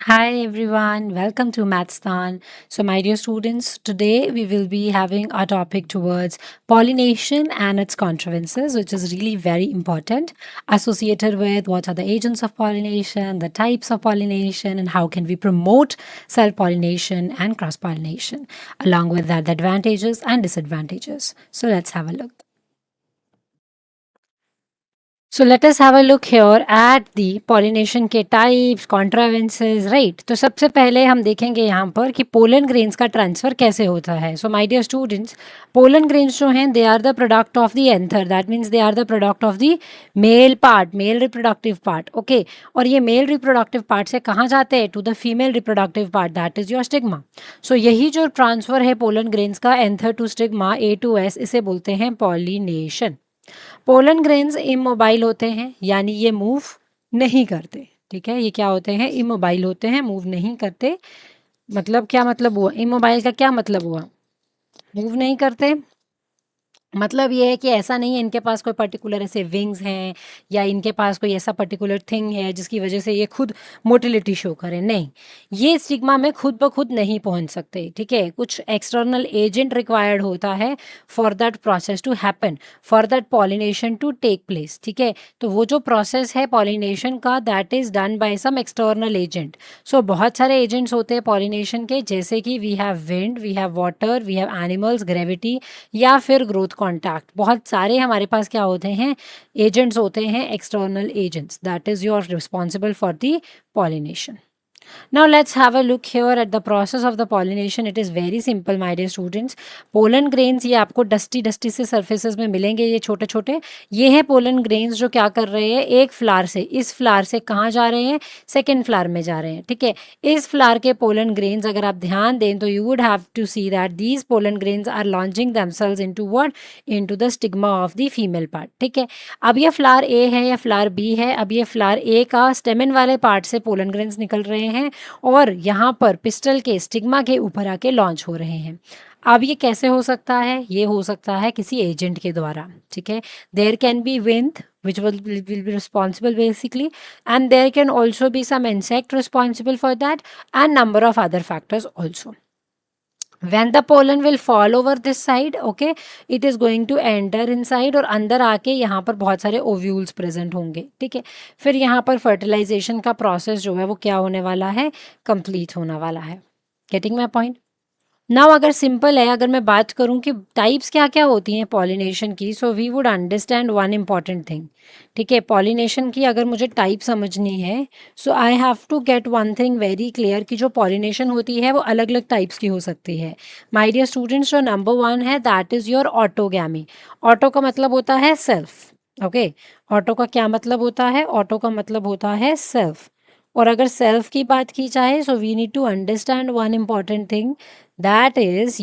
Hi everyone, welcome to Mathstan. So, my dear students, today we will be having a topic towards pollination and its consequences, which is really very important, associated with what are the agents of pollination, the types of pollination, and how can we promote self pollination and cross pollination, along with that, the advantages and disadvantages. So, let's have a look. So let us have a look here at the pollination के types, contrivances, right? तो सबसे पहले हम देखेंगे यहाँ पर कि pollen grains का transfer कैसे होता है. So my dear students, pollen grains जो हैं, they are the product of the anther. That means they are the product of the male part, male reproductive part. Okay. और ये male reproductive part से कहाँ जाते हैं? To the female reproductive part. That is your stigma. So यही जो transfer है pollen grains का anther to stigma A to S, इसे बोलते हैं pollination. पोलन ग्रेन्स इमोबाइल होते हैं, यानी ये मूव नहीं करते. ठीक है, ये क्या होते हैं? इमोबाइल होते हैं, मूव नहीं करते. मतलब क्या मतलब हुआ? इमोबाइल का क्या मतलब हुआ? मूव नहीं करते. मतलब ये है कि ऐसा नहीं है इनके पास कोई पर्टिकुलर ऐसे विंग्स हैं या इनके पास कोई ऐसा पर्टिकुलर थिंग है जिसकी वजह से ये खुद मोटिलिटी शो करें. नहीं, ये स्टिग्मा में खुद ब खुद नहीं पहुंच सकते. ठीक है, कुछ एक्सटर्नल एजेंट रिक्वायर्ड होता है for that process to happen, for that pollination to take place. ठीक है, तो वो जो प्रोसेस है पॉलिनेशन का, that is done by some external agent. So बहुत सारे एजेंट्स होते हैं पॉलिनेशन के, जैसे कि we have wind, we have water, we have animals, gravity, या फिर ग्रोथ कॉन्टैक्ट. बहुत सारे हमारे पास क्या होते हैं? एजेंट्स होते हैं, external agents, that is your responsible for the pollination. Now let's have a look here at the process of the pollination. It is very simple, my dear students. Pollen grains ये आपको dusty dusty से surfaces में मिलेंगे, ये छोटे छोटे. ये है पोलन ग्रेन्स जो क्या कर रहे हैं? एक फ्लावर से, इस फ्लावर से कहाँ जा रहे हैं? सेकेंड फ्लावर में जा रहे हैं. ठीक है, इस फ्लावर के पोलन ग्रेन्स अगर आप ध्यान दें तो you would have to see that these pollen grains are launching themselves into what? Into the stigma of the female part. ठीक है, अब ये फ्लावर ए है या फ्लावर बी है. अब ये फ्लावर ए का स्टेमन वाले पार्ट से पोलन ग्रेन्स निकल रहे हैं और यहाँ पर पिस्टल के स्टिग्मा के ऊपर आके लॉन्च हो रहे हैं. अब ये कैसे हो सकता है? ये हो सकता है किसी एजेंट के द्वारा. ठीक है, there can be wind which will be responsible basically, and there can also be some insect responsible for that, and number of other factors also. When the pollen will fall over this side, okay, it is going to enter inside और अंदर आके यहाँ पर बहुत सारे ovules present होंगे. ठीक है, फिर यहाँ पर फर्टिलाइजेशन का प्रोसेस जो है वो क्या होने वाला है? कंप्लीट होने वाला है. Getting my point? नाउ अगर सिंपल है, अगर मैं बात करूं कि टाइप्स क्या क्या होती हैं पॉलिनेशन की, so we would understand one important thing. ठीक है, पॉलिनेशन की अगर मुझे टाइप समझनी है, so I have to get one thing very clear कि जो पॉलिनेशन होती है वो अलग अलग टाइप्स की हो सकती है. माय डियर स्टूडेंट्स, जो नंबर वन है that is your autogamy. Auto का मतलब होता है सेल्फ. ओके, ऑटो का क्या मतलब होता है? ऑटो का मतलब होता है सेल्फ. और अगर सेल्फ की बात की जाए, so we need to understand one important thing, that is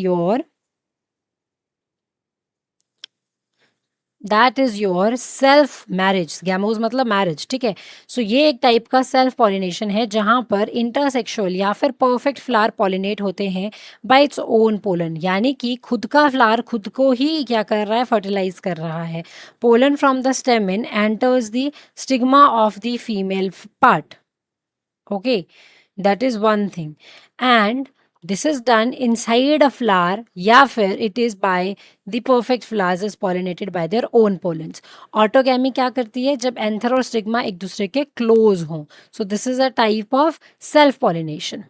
your self marriage. Gamos मतलब मैरिज. ठीक है, सो ये एक टाइप का सेल्फ पॉलिनेशन है जहां पर इंटरसेक्सुअल या फिर परफेक्ट फ्लावर पॉलिनेट होते हैं बाय इट्स ओन पोलन, यानी कि खुद का फ्लावर खुद को ही क्या कर रहा है? फर्टिलाइज कर रहा है. Pollen from the stamen enters the stigma of the female part. Okay, that is one thing. And this is done inside a flower या फिर it is by the perfect flowers is pollinated by their own pollens. Autogamy क्या करती है? जब anther और stigma एक दूसरे के क्लोज हों. सो this is a type of self pollination.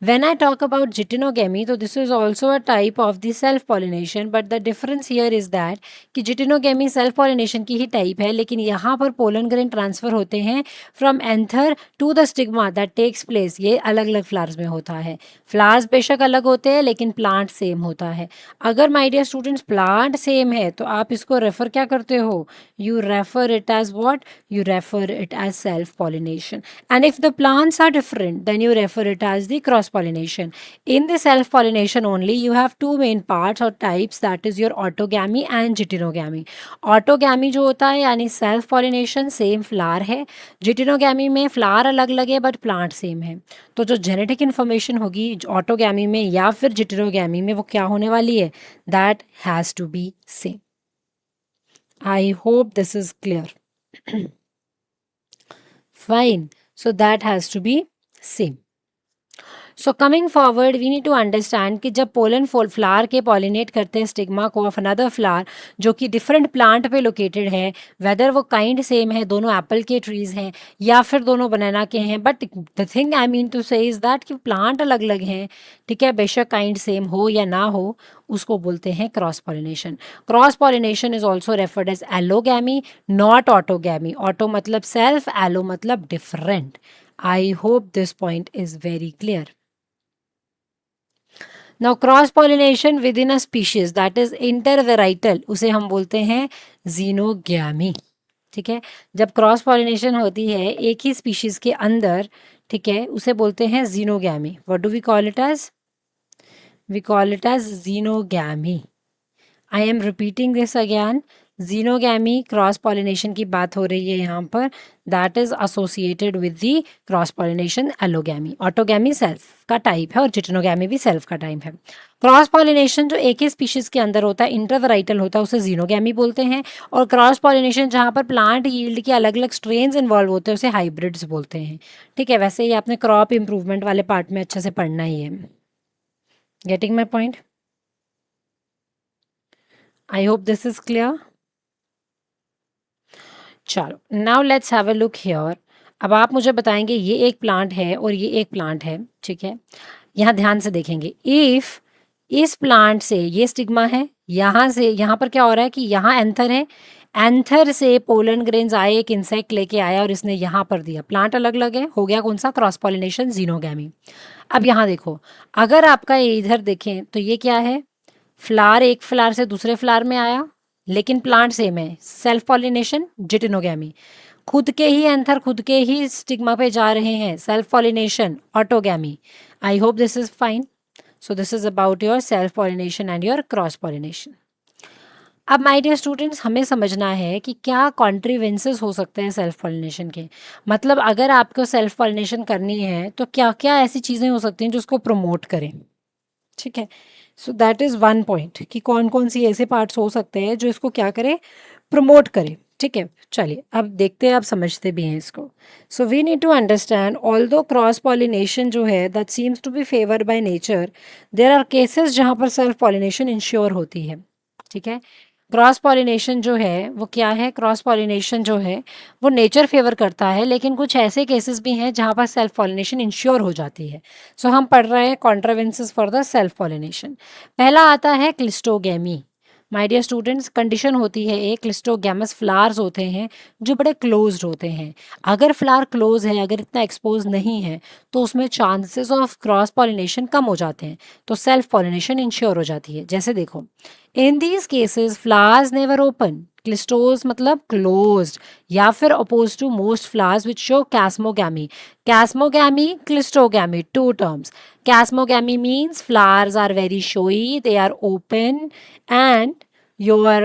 When I talk about geitonogamy, so this is also a type of the self-pollination, but the difference here is that कि geitonogamy self-pollination की ही type है, लेकिन यहाँ पर pollen grain transfer होते हैं from anther to the stigma that takes place. ये अलग अलग flowers में होता है. Flowers बेशक अलग होते हैं लेकिन plant same होता है. अगर my dear students plant same है तो आप इसको refer क्या करते हो? You refer it as what? You refer it as self-pollination. And if the plants are different, then you refer it as the cross pollination. In the self pollination only, you have two main parts or types, that is your autogamy and geitonogamy. Autogamy जो होता है यानी self pollination, same flower है. Geitonogamy में flower अलग अलग है but plant same है. तो जो genetic information होगी autogamy में या फिर geitonogamy में वो क्या होने वाली है? That has to be same. I hope this is clear. Fine. So that has to be same. So coming forward we need to understand कि जब पोलन फ्लावर के पॉलिनेट करते हैं स्टिग्मा को ऑफ अनदर फ्लावर जो कि different plant पे located है, वेदर वो काइंड सेम है, दोनों एप्पल के ट्रीज हैं या फिर दोनों बनाना के हैं, but the thing I mean to say is that कि प्लांट अलग अलग हैं, ठीक है, बेशक काइंड सेम हो या ना हो, उसको बोलते हैं cross pollination. Cross pollination is also referred as allogamy, not autogamy. Auto मतलब सेल्फ, एलो मतलब different. I hope this point is very clear. Now cross pollination within a species that is intervarietal, उसे हम बोलते हैं xenogamy. ठीक है, जब cross pollination होती है एक ही स्पीशीज के अंदर, ठीक है, उसे बोलते हैं xenogamy. What do we call it as? We call it as xenogamy. I am repeating this again, xenogamy cross pollination की बात हो रही है यहाँ पर, that is associated with the cross pollination allogamy. Autogamy self का टाइप है और जिटनोगैमी भी सेल्फ का टाइप है। क्रॉस पॉलिनेशन जो एक ही स्पीशीज के अंदर होता है, इंटरवैराइटल होता है, उसे जीनोगैमी बोलते हैं। और क्रॉस पॉलिनेशन जहाँ पर प्लांट यील्ड के अलग अलग स्ट्रेन्स इन्वॉल्व होते हैं, उसे हाइब्रिड्स बोलते हैं। ठीक है, वैसे ही आपने क्रॉप इंप्रूवमेंट वाले पार्ट में अच्छे से पढ़ना ही है। Getting my point? I hope this is clear. चलो, now let's have a look here. अब आप मुझे बताएंगे ये एक प्लांट है और ये एक प्लांट है, ठीक है। यहाँ ध्यान से देखेंगे, इफ इस प्लांट से ये स्टिग्मा है, यहाँ से यहाँ पर क्या हो रहा है कि यहाँ एंथर है, एंथर से पोलन ग्रेन्स आए, एक इंसेक्ट लेके आया और इसने यहाँ पर दिया। प्लांट अलग अलग है, हो गया कौन सा? Cross pollination, xenogamy. अब यहाँ देखो, अगर आपका ये इधर देखें तो ये क्या है? फ्लावर एक फ्लावर से दूसरे फ्लावर में आया, लेकिन प्लांट सेम है, सेल्फ पॉलिनेशन, जिटिनोगैमी। खुद के ही एंथर खुद के ही स्टिग्मा पे जा रहे हैं, self pollination, autogamy. I hope this is fine. So this is about your self pollination and your cross pollination. अब माय डियर स्टूडेंट्स, हमें समझना है कि क्या कॉन्ट्रीवेंसेस हो सकते हैं सेल्फ पॉलिनेशन के। मतलब अगर आपको सेल्फ पॉलिनेशन करनी है तो क्या क्या ऐसी चीज़ें हो सकती हैं जो उसको प्रमोट करें। ठीक है, so that is one point कि कौन कौन सी ऐसे पार्ट्स हो सकते हैं जो इसको क्या करे, प्रमोट करे। ठीक है, चलिए अब देखते हैं, आप समझते भी हैं इसको। So we need to understand, although cross pollination जो है that seems to be favoured by nature, there are cases जहाँ पर सेल्फ पॉलिनेशन इंश्योर होती है। ठीक है, क्रॉस पॉलिनेशन जो है वो क्या है? क्रॉस पॉलिनेशन जो है वो नेचर फेवर करता है, लेकिन कुछ ऐसे केसेस भी हैं जहाँ पर सेल्फ पॉलिनेशन इंश्योर हो जाती है। सो हम पढ़ रहे हैं contrivances for the self pollination. पहला आता है cleistogamy. My dear students, condition होती है एक, क्लिस्टोगैमस फ्लावर्स होते हैं जो बड़े क्लोज्ड होते हैं। अगर फ्लावर क्लोज है, अगर इतना एक्सपोज नहीं है, तो उसमें चांसेस ऑफ क्रॉस पॉलिनेशन कम हो जाते हैं, तो सेल्फ पॉलिनेशन इंश्योर हो जाती है। जैसे देखो, in these cases flowers never open, cleistos मतलब क्लोज्ड, या फिर oppose to most flowers which show chasmogamy. Chasmogamy, cleistogamy, two terms. Chasmogamy means flowers are very showy, they are open, and your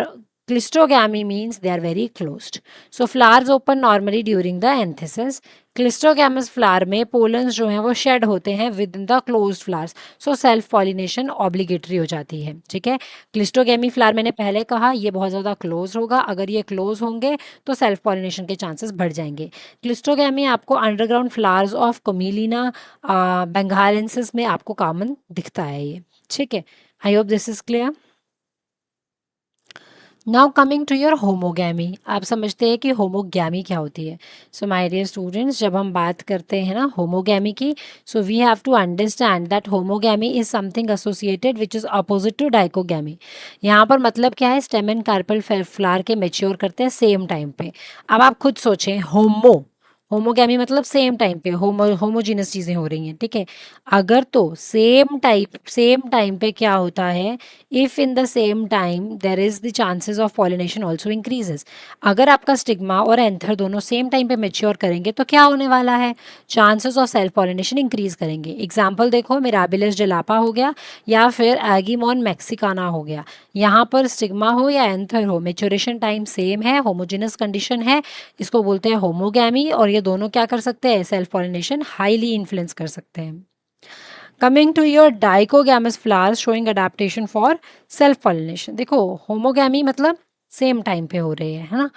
clistogamy means they are very closed. So flowers open normally during the anthesis. Cleistogamous flower में pollens जो हैं वो shade होते हैं with in the closed flowers, so self pollination obligatory हो जाती है। ठीक है, क्लिस्टोगैमी फ्लावर मैंने पहले कहा ये बहुत ज़्यादा क्लोज होगा, अगर ये क्लोज होंगे तो सेल्फ पॉलिनेशन के चांसेस बढ़ जाएंगे। क्लिस्टोगैमी आपको underground flowers of Commelina benghalensis में आपको कॉमन दिखता है ये। ठीक है, I hope this is clear. Now coming to your homogamy, आप समझते हैं कि होमोगैमी क्या होती है। सो माय डियर स्टूडेंट्स, जब हम बात करते हैं ना होमोगैमी की, so we have to understand that homogamy is something associated which is opposite to dichogamy. यहाँ पर मतलब क्या है? स्टेम एंड कार्पल फ्लावर के मेच्योर करते हैं सेम टाइम पे। अब आप खुद सोचें, होमोगैमी मतलब सेम टाइम पे होमोजीनस चीज़ें हो रही हैं। ठीक है, अगर तो सेम टाइम पे क्या होता है, if in the same time there is the chances of pollination also increases. अगर आपका स्टिग्मा और एंथर दोनों सेम टाइम पे मेच्योर करेंगे तो क्या होने वाला है? Chances of self pollination increase करेंगे। एग्जाम्पल देखो, मिराबिलिस जलापा हो गया या फिर एगीमॉन मैक्सिकाना हो गया। यहाँ पर स्टिग्मा हो या एंथर हो, मेच्योरेशन टाइम सेम है, होमोजीनस कंडीशन है, इसको बोलते हैं होमोगैमी, और ये दोनों क्या कर सकते हैं? सेल्फ पॉलिनेशन हाईली इन्फ्लुएंस कर सकते हैं। Coming to your dichogamous flowers showing adaptation for self pollination. देखो, होमोगैमी मतलब सेम टाइम पे हो रहे हैं, है ना।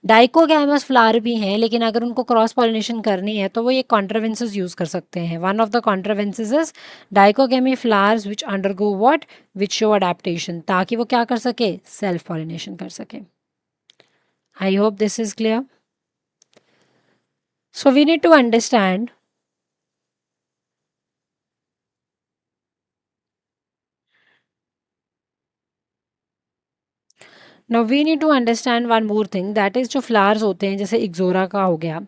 डाइकोगैमस फ्लावर भी हैं, लेकिन अगर उनको क्रॉस पॉलिनेशन करनी है तो वो ये कॉन्ट्रावेंसेस यूज कर सकते हैं। One of the contrivances is dichogamy flowers which undergo what, which show adaptation, ताकि वो क्या कर सके, सेल्फ पॉलिनेशन कर सके। I hope this is clear. So we need to understand now we need to understand one more thing, that is जो flowers होते हैं जैसे इक्जोरा का हो गया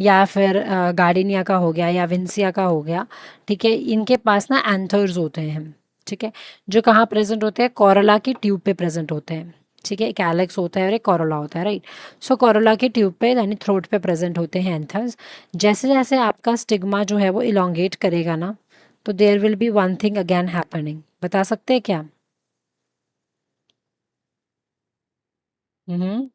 या फिर गार्डिनिया का हो गया या विंसिया का हो गया, ठीक है, इनके पास ना एंथर्स होते हैं, ठीक है, जो कहाँ प्रेजेंट होते हैं, कोरोला की ट्यूब पे प्रेजेंट होते हैं, ठीक है, एक एलेक्स होता है और एक कोरोला होता है, राइट। सो कोरोला की ट्यूब पे यानी थ्रोट पे प्रेजेंट होते हैं एंथर्स। जैसे जैसे आपका स्टिग्मा जो है वो इलोंगेट करेगा ना, तो there will be one thing again happening, बता सकते हैं क्या? Hmm.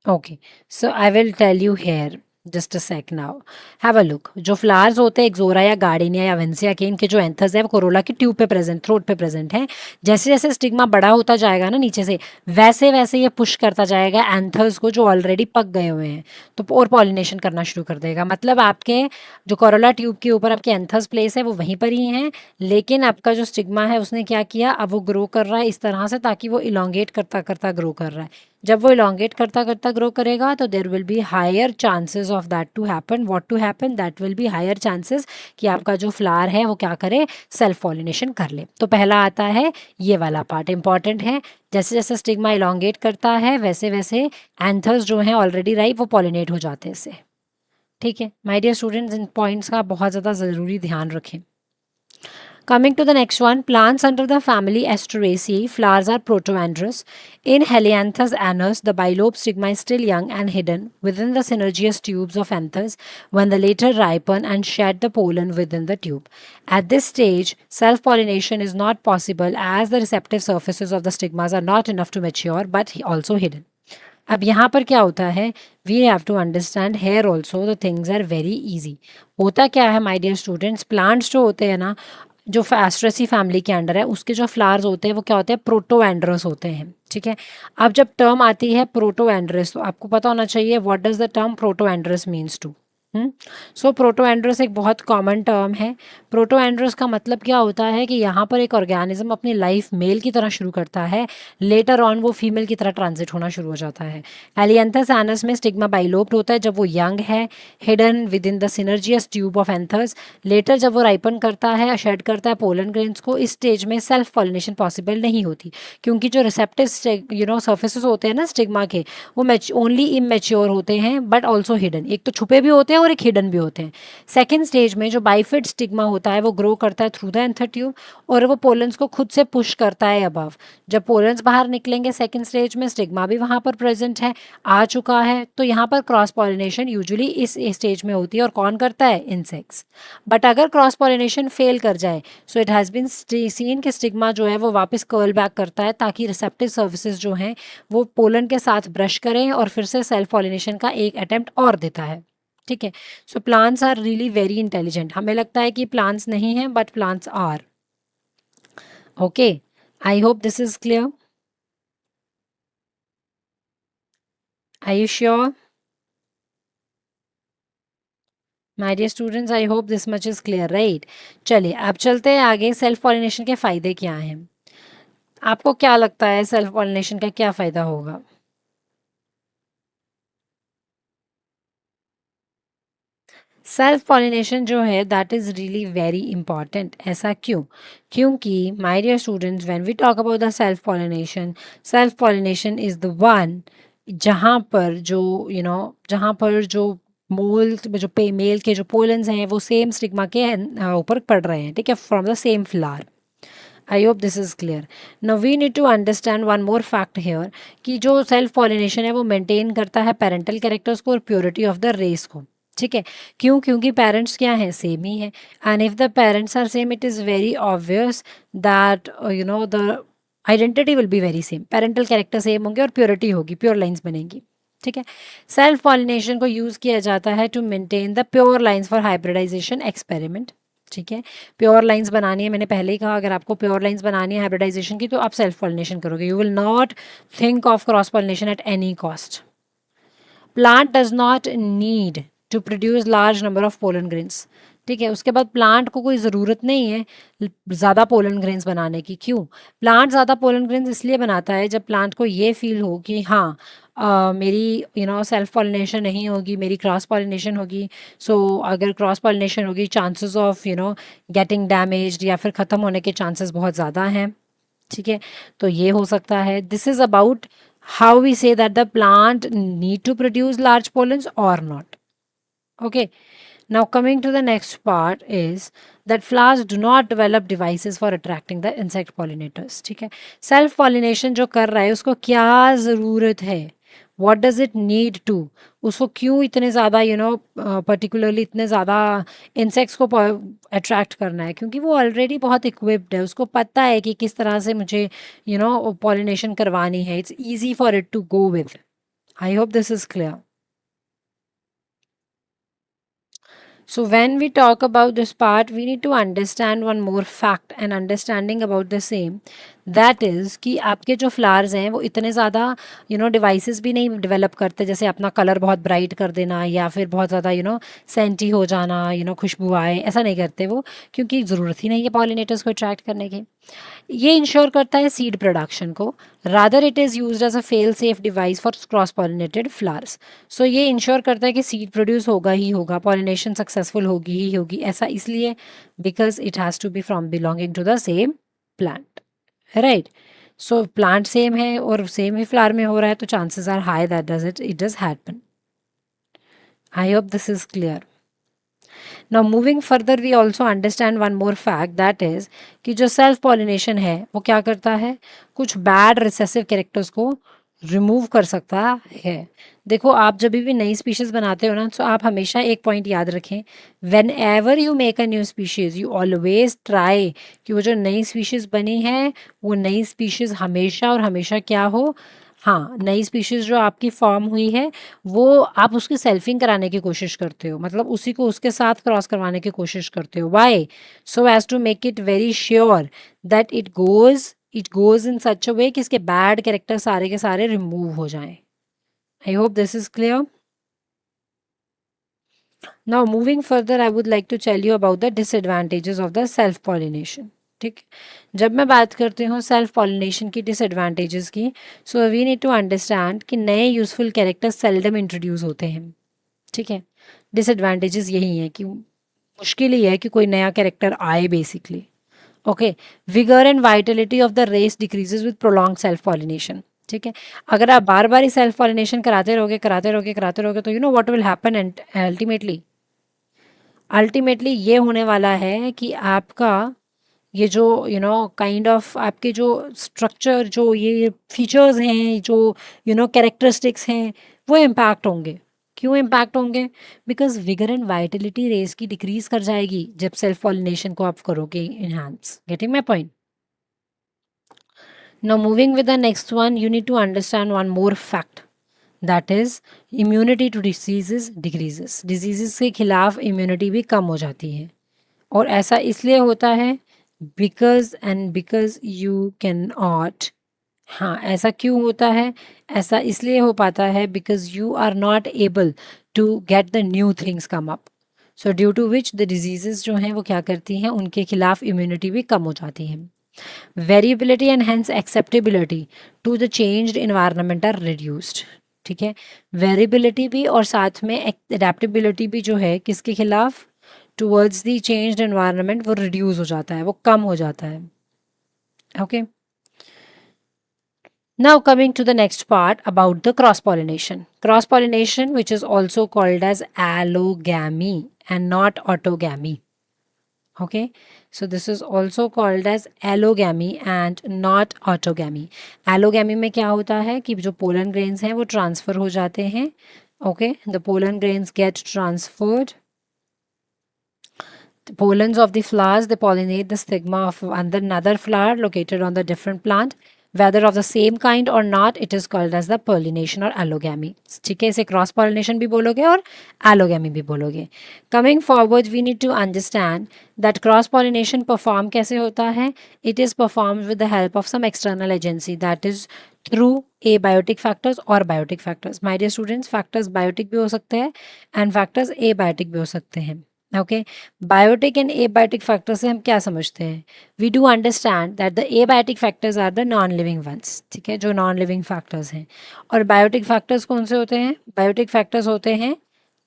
Okay, so I will tell you here, just a sec now, have a look. जो फ्लावर्स होते हैं एक्सोरा या गार्डिनिया या वेंसिया के, इनके जो एंथर्स है वो कोरोला की ट्यूब पे प्रेजेंट, थ्रोट पे प्रेजेंट है। जैसे जैसे स्टिग्मा बड़ा होता जाएगा ना नीचे से, वैसे वैसे ये पुश करता जाएगा एंथर्स को जो ऑलरेडी पक गए हुए हैं, तो और पॉलिनेशन करना शुरू कर देगा। मतलब आपके जो कोरोला ट्यूब के ऊपर आपके एंथर्स प्लेस है वो वहीं पर ही हैं, लेकिन आपका जो स्टिग्मा है उसने क्या किया, अब वो ग्रो कर रहा है इस तरह से ताकि वो इलोंगेट करता करता ग्रो कर रहा है। जब वो इलोंगेट करता करता ग्रो करेगा तो there will be higher chances of that to happen, what to happen, that will be higher chances कि आपका जो फ्लावर है वो क्या करे, सेल्फ पॉलिनेशन कर ले। तो पहला आता है ये वाला पार्ट, इंपॉर्टेंट है। जैसे जैसे स्टिग्मा इलोंगेट करता है वैसे वैसे एंथर्स जो हैं ऑलरेडी राइप वो पॉलिनेट हो जाते हैं इससे, ठीक है। माय डियर स्टूडेंट्स, इन पॉइंट्स का बहुत ज़्यादा ज़रूरी ध्यान रखें। Coming to the next one, plants under the family Asteraceae, flowers are protoandrous. In Helianthus anus, the bilobe stigma is still young and hidden within the synergious tubes of anthers when they later ripen and shed the pollen within the tube. At this stage, self-pollination is not possible as the receptive surfaces of the stigmas are not enough to mature but also hidden. अब यहाँ पर क्या होता है, we have to understand here also the things are very easy. होता क्या है my dear students, plants जो होते हैं ना, जो एस्ट्रेसी फैमिली के अंडर है उसके जो फ्लावर्स होते हैं वो क्या होते हैं, प्रोटोएंड्रस होते हैं, ठीक है। अब जब टर्म आती है प्रोटोएंड्रस, तो आपको पता होना चाहिए what does the term protandrous means to. So protandrous एक बहुत कॉमन टर्म है। प्रोटोएंड्रस का मतलब क्या होता है कि यहाँ पर एक ऑर्गेनिज्म अपनी लाइफ मेल की तरह शुरू करता है, लेटर ऑन वो फीमेल की तरह ट्रांजिट होना शुरू हो जाता है। एलियंथस एनस में स्टिग्मा बाइलोप्ड होता है जब वो यंग है, hidden within the syngenesious tube of anthers. Later जब वो राइपन करता है, शेड करता है पोलन ग्रेन्स को, इस स्टेज में सेल्फ पॉलिनेशन पॉसिबल नहीं होती, क्योंकि जो रिसेप्टिव सर्फेसेस होते हैं ना स्टिग्मा के, वो ओनली इमेच्योर होते हैं बट ऑल्सो हिडन, एक तो छुपे भी होते हैं और एक हिडन भी होते हैं। सेकेंड स्टेज में जो बाइफिड स्टिग्मा होता है वो ग्रो करता है थ्रू द एंथर ट्यूब और वो पोलन्स को खुद से पुश करता है अबव। जब पोलन्स बाहर निकलेंगे सेकेंड स्टेज में, स्टिग्मा भी वहाँ पर प्रेजेंट है, आ चुका है, तो यहाँ पर क्रॉस पॉलिनेशन यूजुअली इस स्टेज में होती है और कौन करता है, इंसेक्ट्स। बट अगर क्रॉस पॉलिनेशन फेल कर जाए, so it has been seen कि स्टिग्मा जो है वो वापस कर्ल बैक करता है ताकि रिसेप्टिव सर्विसेज जो हैं वो पोलन के साथ ब्रश करें और फिर से सेल्फ पॉलिनेशन का एक अटेम्प्ट और देता है, ठीक है। So plants are really very intelligent. हमें लगता है कि प्लांट्स नहीं हैं but plants are. Okay, I hope this is clear. Are you sure? My dear students, I hope this much is clear, right. चलिए अब चलते हैं आगे, सेल्फ पॉलिनेशन के फायदे क्या हैं। आपको क्या लगता है सेल्फ पॉलिनेशन का क्या फायदा होगा? सेल्फ पॉलिनेशन जो है that is really very important. ऐसा क्यों? क्योंकि my dear students, when we talk about the self pollination is the one जहाँ पर जो जहाँ पर जो मोल जो पे मेल के जो पोलन्स हैं वो सेम स्टिग्मा के ऊपर पड़ रहे हैं, ठीक है, from the same flower. I hope this is clear. Now we need to understand one more fact here कि जो सेल्फ पॉलिनेशन है वो मेंटेन करता है पेरेंटल कैरेक्टर्स को और प्योरिटी ऑफ द रेस को, ठीक है। क्यों? क्योंकि पेरेंट्स क्या हैं, सेम ही है। And if the parents are same, it is very obvious that the identity will be very same, parental character same होंगे और प्योरिटी होगी, प्योर लाइन्स बनेंगी, ठीक है। सेल्फ पॉलिनेशन को यूज़ किया जाता है to maintain the pure lines for hybridization experiment, ठीक है। प्योर लाइंस बनानी है, मैंने पहले ही कहा, अगर आपको प्योर लाइंस बनानी है हाइब्रिडाइजेशन की तो आप सेल्फ पॉलिनेशन करोगे, you will not think of cross pollination at any cost. Plant does not need to produce large number of pollen grains, ठीक है। उसके बाद प्लांट को कोई ज़रूरत नहीं है ज़्यादा पोलन ग्रेन्स बनाने की। क्यों? प्लांट ज़्यादा पोलन ग्रेन्स इसलिए बनाता है जब प्लांट को ये फील हो कि हाँ मेरी सेल्फ पॉलिनेशन नहीं होगी, मेरी क्रॉस पॉलिनेशन होगी। सो अगर क्रॉस पॉलिनेशन होगी, चांसेस ऑफ गेटिंग डैमेज्ड या फिर ख़त्म होने के चांसेस बहुत ज़्यादा हैं, ठीक है। तो ये हो सकता है। This is about how we say that the plant need to produce large pollens or not. Okay, now coming to the next part is that flowers do not develop devices for attracting the insect pollinators, ठीक है। Self pollination जो कर रहा है उसको क्या ज़रूरत है, what does it need to, उसको क्यों इतने ज़्यादा पर्टिकुलरली इतने ज़्यादा इंसेक्ट्स को अट्रैक्ट करना है, क्योंकि वो ऑलरेडी बहुत इक्विप्ड है, उसको पता है कि किस तरह से मुझे पॉलिनेशन करवानी है। It's easy for it to go with. I hope this is clear. So when we talk about this part, we need to understand one more fact and understanding about the same. That is कि आपके जो flowers हैं वो इतने ज़्यादा devices भी नहीं develop करते, जैसे अपना कलर बहुत ब्राइट कर देना या फिर बहुत ज़्यादा सेंटी हो जाना, खुशबू आए, ऐसा नहीं करते वो, क्योंकि ज़रूरत ही नहीं है पॉलिनेटर्स को अट्रैक्ट करने की। ये इंश्योर करता है सीड प्रोडक्शन को, rather it is used as a fail safe device for cross pollinated flowers. So ये इंश्योर करता है कि सीड प्रोड्यूस होगा ही होगा, पॉलिनेशन सक्सेसफुल होगी ही होगी। ऐसा इसलिए because it has to be from belonging to the same plant, right. So plant same है और सेम ही फ्लावर में हो रहा है, तो chances are high that it does happen. I hope this is clear. Now moving further we also understand one more fact, that is कि जो self pollination है वो क्या करता है, कुछ बैड रिसेसिव कैरेक्टर्स को रिमूव कर सकता है। देखो आप जब भी नई स्पीशीज़ बनाते हो ना, तो आप हमेशा एक पॉइंट याद रखें, when ever you make a new species you always try कि वो जो नई स्पीशीज़ बनी है वो नई स्पीशीज़ हमेशा और हमेशा क्या हो, हाँ, नई स्पीशीज़ जो आपकी फॉर्म हुई है वो आप उसकी सेल्फिंग कराने की कोशिश करते हो, मतलब उसी को उसके साथ क्रॉस करवाने की कोशिश करते हो। Why? So as to make it very sure that it goes in such a way कि इसके बैड कैरेक्टर सारे के सारे रिमूव हो जाएं। I hope this is clear. Now moving further I would like to tell you about the disadvantages of the self pollination, ठीक। जब मैं बात करती हूँ सेल्फ पॉलिनेशन की डिसएडवांटेजेस की, so we need to understand कि नए यूजफुल कैरेक्टर्स सेल्डम इंट्रोड्यूस होते हैं, ठीक है। डिसएडवांटेजेस यही हैं कि मुश्किल ही है कि कोई नया कैरेक्टर आए basically. Okay, vigour and vitality of the race decreases with prolong self pollination, ठीक है। अगर आप बार बार ही सेल्फ पॉलिनेशन कराते रहोगे तो what will happen and ultimately ये होने वाला है कि आपका ये जो काइंड ऑफ आपके जो स्ट्रक्चर, जो ये फीचर्स हैं, जो कैरेक्टरिस्टिक्स हैं, वो इम्पैक्ट होंगे। क्यों इम्पैक्ट होंगे? Because vigour and vitality race की डिक्रीज कर जाएगी जब सेल्फ पॉलिनेशन को आप करोगे enhance. Getting my point? Now moving with the next one, you need to understand one more fact, that is immunity to diseases decreases. Diseases के खिलाफ immunity भी कम हो जाती है, और ऐसा इसलिए होता है बिकॉज यू कैन नॉट, हाँ, ऐसा क्यों होता है? ऐसा इसलिए हो पाता है because you are not able to get the new things come up, so due to which the diseases जो हैं वो क्या करती हैं, उनके खिलाफ इम्यूनिटी भी कम हो जाती है। Variability and hence acceptability to the changed environment are reduced, ठीक है। वेरिएबिलिटी भी और साथ में एडेप्टेबिलिटी भी जो है किसके खिलाफ, टूवर्ड्स द चेंज्ड एनवायरनमेंट, वो रिड्यूस हो जाता है, वो कम हो जाता है। Okay, now coming to the next part about the cross pollination which is also called as allogamy and not autogamy. Okay, so this is also called as allogamy and not autogamy. Allogamy में क्या होता है कि जो pollen grains हैं वो transfer हो जाते हैं। Okay, the pollen grains get transferred. The pollens of the flowers, they pollinate the stigma of another flower located on the different plant. whether of the same kind or not, it is called as the pollination or allogamy. ठीक है, इसे cross pollination भी बोलोगे और allogamy भी बोलोगे. Coming forward, we need to understand that cross pollination perform कैसे होता है. It is performed with the help of some external agency, that is through abiotic factors or biotic factors. My dear students, factors biotic भी हो सकते हैं and factors abiotic भी हो सकते हैं. Okay, biotic and abiotic factor से हम क्या समझते हैं. We do understand that the abiotic factors are the non living ones. ठीक है, जो नॉन लिविंग फैक्टर्स हैं. और बायोटिक फैक्टर्स कौन से होते हैं. बायोटिक फैक्टर्स होते हैं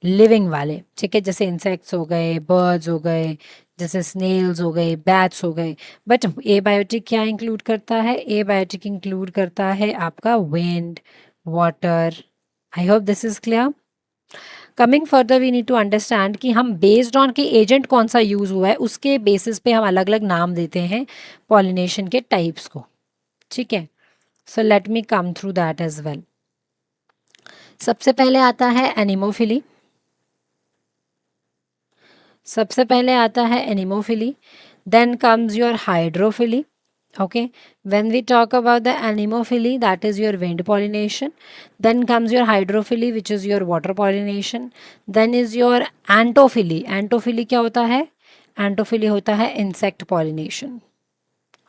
लिविंग वाले. ठीक है, जैसे इंसेक्ट्स हो गए, बर्ड्स हो गए, जैसे स्नेल्स हो गए, बैट्स हो गए. बट एबायोटिक क्या इंक्लूड करता है. एबायोटिक इंक्लूड करता है आपका wind, water. I hope this is clear. Coming further we need to understand कि हम बेस्ड ऑन कि एजेंट कौन सा यूज़ हुआ है उसके बेसिस पे हम अलग अलग नाम देते हैं पॉलिनेशन के टाइप्स को. ठीक है, so let me come through that as well. सबसे पहले आता है एनिमोफिली. सबसे पहले आता है anemophily. Then comes your hydrophily. Okay, when we talk about the anemophily, that is your wind pollination. Then comes your hydrophily, which is your water pollination. Then is your antophily. Antophily क्या होता है. Antophily होता है insect pollination.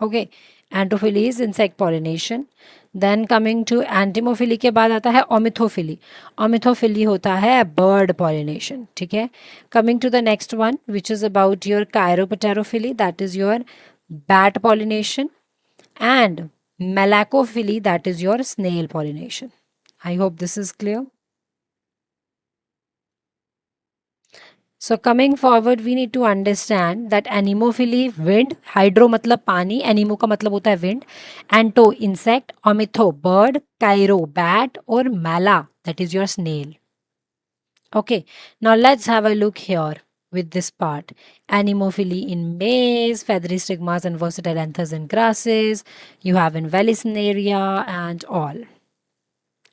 Okay, antophily is insect pollination. Then coming to antemophily के बाद आता है ornithophily. Ornithophily होता है bird pollination. ठीक है. Coming to the next one, which is about your chiropterophily, that is your bat pollination. And malacophily, that is your snail pollination. I hope this is clear. So coming forward, we need to understand that anemophily wind, hydro मतलब पानी, anemo का मतलब होता है wind, anto insect, ornitho bird, chiro bat और mala that is your snail. Okay, now let's have a look here with this part. Anemophily in maize, feathery stigmas and versatile anthers in grasses. You have in Vallisneria and all.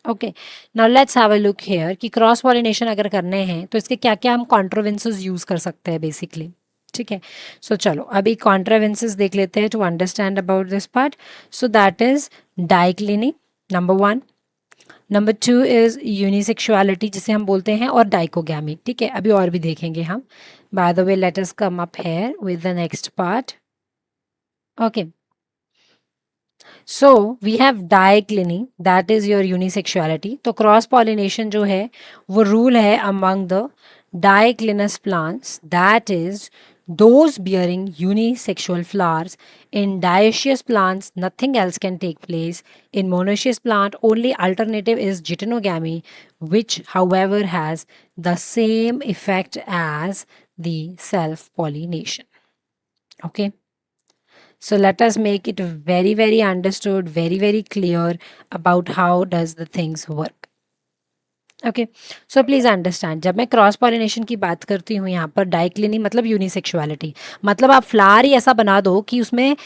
Okay, now let's have a look here कि cross pollination अगर करने हैं तो इसके क्या क्या हम कॉन्ट्रोवेंसेस use कर सकते हैं बेसिकली. ठीक है, सो चलो अभी कॉन्ट्रोवेंसेस देख लेते हैं to understand about this part. So that is dicliny number 1. Number 2 is unisexuality जिसे हम बोलते हैं और डाइकोगैमी. ठीक है, अभी और भी देखेंगे हम. By the way let us come up here with the next part. Okay, so we have dicliny, that is your unisexuality. तो क्रॉस पॉलिनेशन जो है वो रूल है among the diclinous plants, that is those bearing unisexual flowers. In dioecious plants, nothing else can take place. In monoecious plant, only alternative is geitonogamy, which however has the same effect as the self-pollination. Okay. So let us make it very understood, very clear about how does the things work. Okay, so please understand जब मैं cross pollination की बात करती हूँ यहाँ पर डाइक्लिनी मतलब unisexuality. मतलब आप फ्लावर ही ऐसा बना दो कि उसमें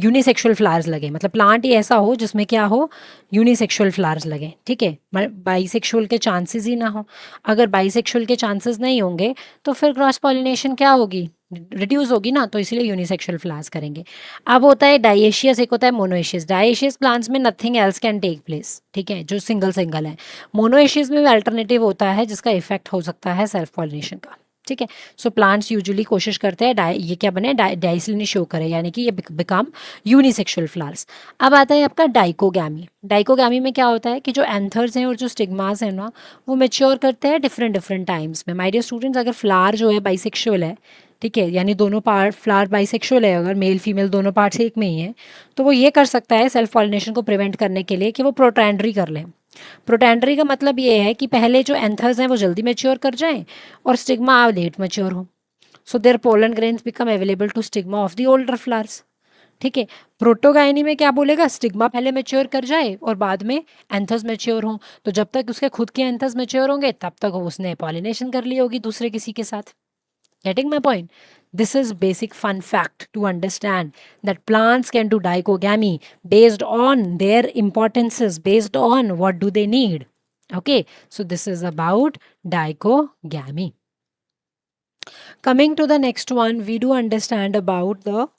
यूनिसेक्सुअल फ्लावर्स लगे. मतलब प्लांट ही ऐसा हो जिसमें क्या हो, यूनिसेक्सुअल फ्लावर्स लगे. ठीक है, बाइसेक्सुअल के चांसेस ही ना हो. अगर बाइसेक्सुअल के चांसेस नहीं होंगे तो फिर क्रॉस पॉलिनेशन क्या होगी, रिड्यूस होगी ना. तो इसलिए यूनिसेक्सुअल फ्लावर्स करेंगे. अब होता है डाइएशियस, एक होता है मोनोएशियस. डाइएशियस प्लांट्स में nothing else can take place. ठीक है, जो सिंगल है. मोनोएशियस में भी अल्टरनेटिव होता है जिसका इफेक्ट हो सकता है सेल्फ पॉलिनेशन का. ठीक है, सो प्लांट्स यूजुअली कोशिश करते हैं ये क्या बने, डाइसिलिनी शो करे, यानी कि ये बिकम यूनिसेक्सुअल फ्लावर्स. अब आता है आपका डाइकोगैमी. डाइकोगैमी में क्या होता है कि जो एंथर्स हैं और जो स्टिग्मास हैं ना वो मेच्योर करते हैं डिफरेंट टाइम्स में. माय डियर स्टूडेंट्स, अगर फ्लावर जो है बाइसेक्सुअल है, ठीक है, यानी दोनों पार्ट फ्लावर बाइसेक्सुअल है, अगर मेल फीमेल दोनों पार्ट्स एक में ही है, तो वो ये कर सकता है सेल्फ पॉलिनेशन को प्रिवेंट करने के लिए कि वो प्रोटैंडरी कर लें. प्रोटैंडरी का मतलब ये है कि पहले जो एंथर्स हैं वो जल्दी मैच्योर कर जाएं और स्टिग्मा लेट मैच्योर हो. So there pollen grains become available to stigma of the older flowers. ठीक है, प्रोटोगाइनी में क्या बोलेगा, स्टिग्मा पहले मैच्योर कर जाए और बाद में एंथर्स मैच्योर हों. तो जब तक उसके खुद के एंथर्स मैच्योर होंगे तब तक उसने पॉलिनेशन कर ली होगी दूसरे किसी के साथ. Getting my point? This is basic fun fact to understand that plants can do dichogamy based on their importances, based on what do they need. Okay, so this is about dichogamy. Coming to the next one, we do understand about the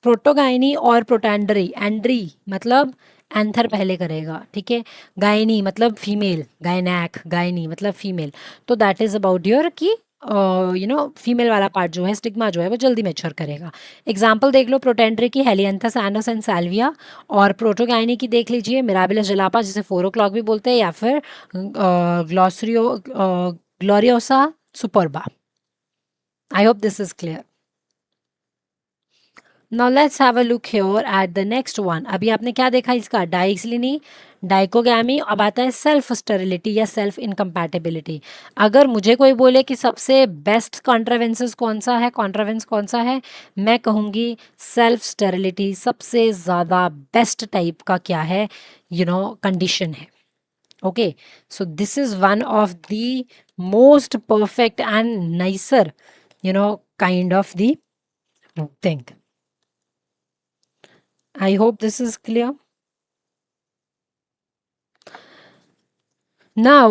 protogyny और प्रोटेंडरी, Andriy मतलब anther पहले करेगा, ठीक है। Gynae मतलब female, गायनैक, gynae मतलब female. तो that is about your कि फीमेल वाला पार्ट जो है, स्टिग्मा जो है वो जल्दी मैच्योर करेगा। एग्जाम्पल देख लो प्रोटेंडरी की हेलियंथस एंडोस एंड साल्विया, और प्रोटोगाइनी की देख लीजिए मिराबिलस जलापा जिसे 4 o'clock भी बोलते हैं, या फिर gloriosa सुपरबा। I hope this is clear. Now let's have a look here at the next one. अभी आपने क्या देखा इसका, डाइक्सिलिनी, डाइकोगैमी। अब आता है सेल्फ स्टेरिलिटी या सेल्फ इनकम्पैटिबिलिटी। अगर मुझे कोई बोले कि सबसे बेस्ट कॉन्ट्रावेंसेस कौन सा है, कॉन्ट्रावेंस कौन सा है, मैं कहूँगी सेल्फ स्टेरिलिटी सबसे ज़्यादा बेस्ट टाइप का क्या है, कंडीशन है। Okay, so this is one of the most perfect and nicer kind of the thing. I hope this is clear. Now,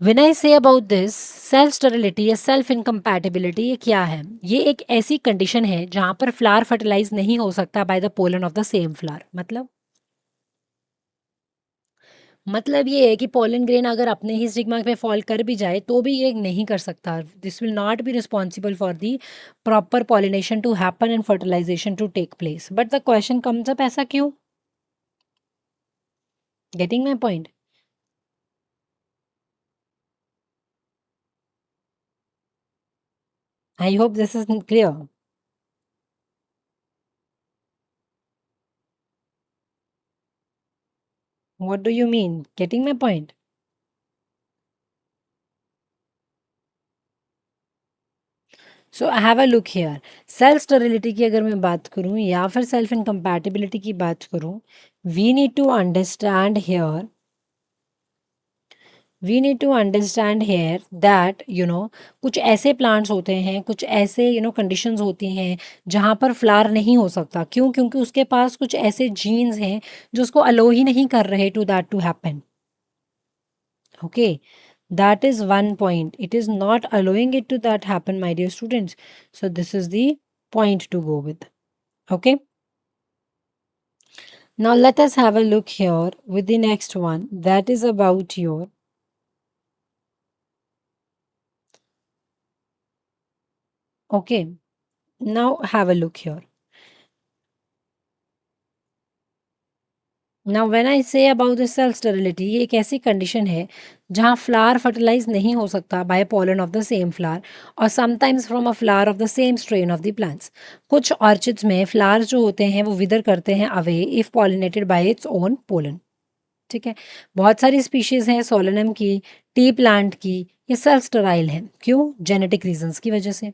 when I say about this, self sterility या self incompatibility ये क्या है? ये एक ऐसी condition है जहाँ पर फ्लावर फर्टिलाइज नहीं हो सकता by the pollen of the same flower. मतलब ये है कि पोलन ग्रेन अगर अपने ही स्टिग्मा पे फॉल कर भी जाए तो भी ये नहीं कर सकता। This will not be responsible for the proper pollination to happen and fertilization to take place. But the question comes up, ऐसा क्यों? Getting my point? I hope this is clear. What do you mean? Getting my point? So I have a look here. Self sterility की अगर मैं बात करूं या फिर self incompatibility की बात करूं, we need to understand here we need to understand here that कुछ ऐसे प्लांट्स होते हैं, कुछ ऐसे कंडीशंस होती हैं जहाँ पर फ्लावर नहीं हो सकता। क्यों? क्योंकि उसके पास कुछ ऐसे जीन्स हैं जो उसको अलो ही नहीं कर रहे to that to happen. Okay, that is one point. It is not allowing it to that happen, my dear students. So this is the point to go with. Okay, now let us have a look here with the next one, that is about your okay. Now have a look here. Now when I say about the self sterility, ये एक ऐसी condition है जहाँ flower fertilise नहीं हो सकता by pollen of the same flower और sometimes from a flower of the same strain of the plants. कुछ ऑर्चिड्स में फ्लावर्स जो होते हैं वो विदर करते हैं away if pollinated by its own pollen. ठीक है, बहुत सारी स्पीशीज हैं सोलेनम की, टी प्लांट की, ये सेल्फ स्टेराइल हैं। क्यों? जेनेटिक रीजंस की वजह से।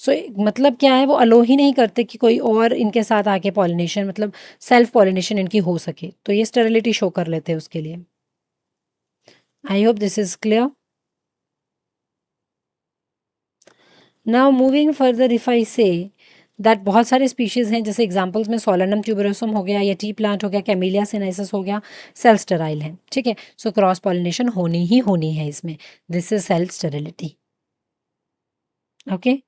सो मतलब क्या है, वो अलो ही नहीं करते कि कोई और इनके साथ आके पॉलिनेशन मतलब सेल्फ पॉलिनेशन इनकी हो सके, तो ये स्टेरिलिटी शो कर लेते हैं उसके लिए। आई hope this is clear. Now moving further if I say that बहुत सारे स्पीशीज़ हैं, जैसे एग्जांपल्स में सोलेनम ट्यूबरोसम हो गया या टी प्लांट हो गया, कैमेलिया सिनेसिस हो गया, सेल्फ स्टेराइल है। ठीक है, सो क्रॉस पॉलिनेशन होनी ही होनी है इसमें। This is self sterility. Okay,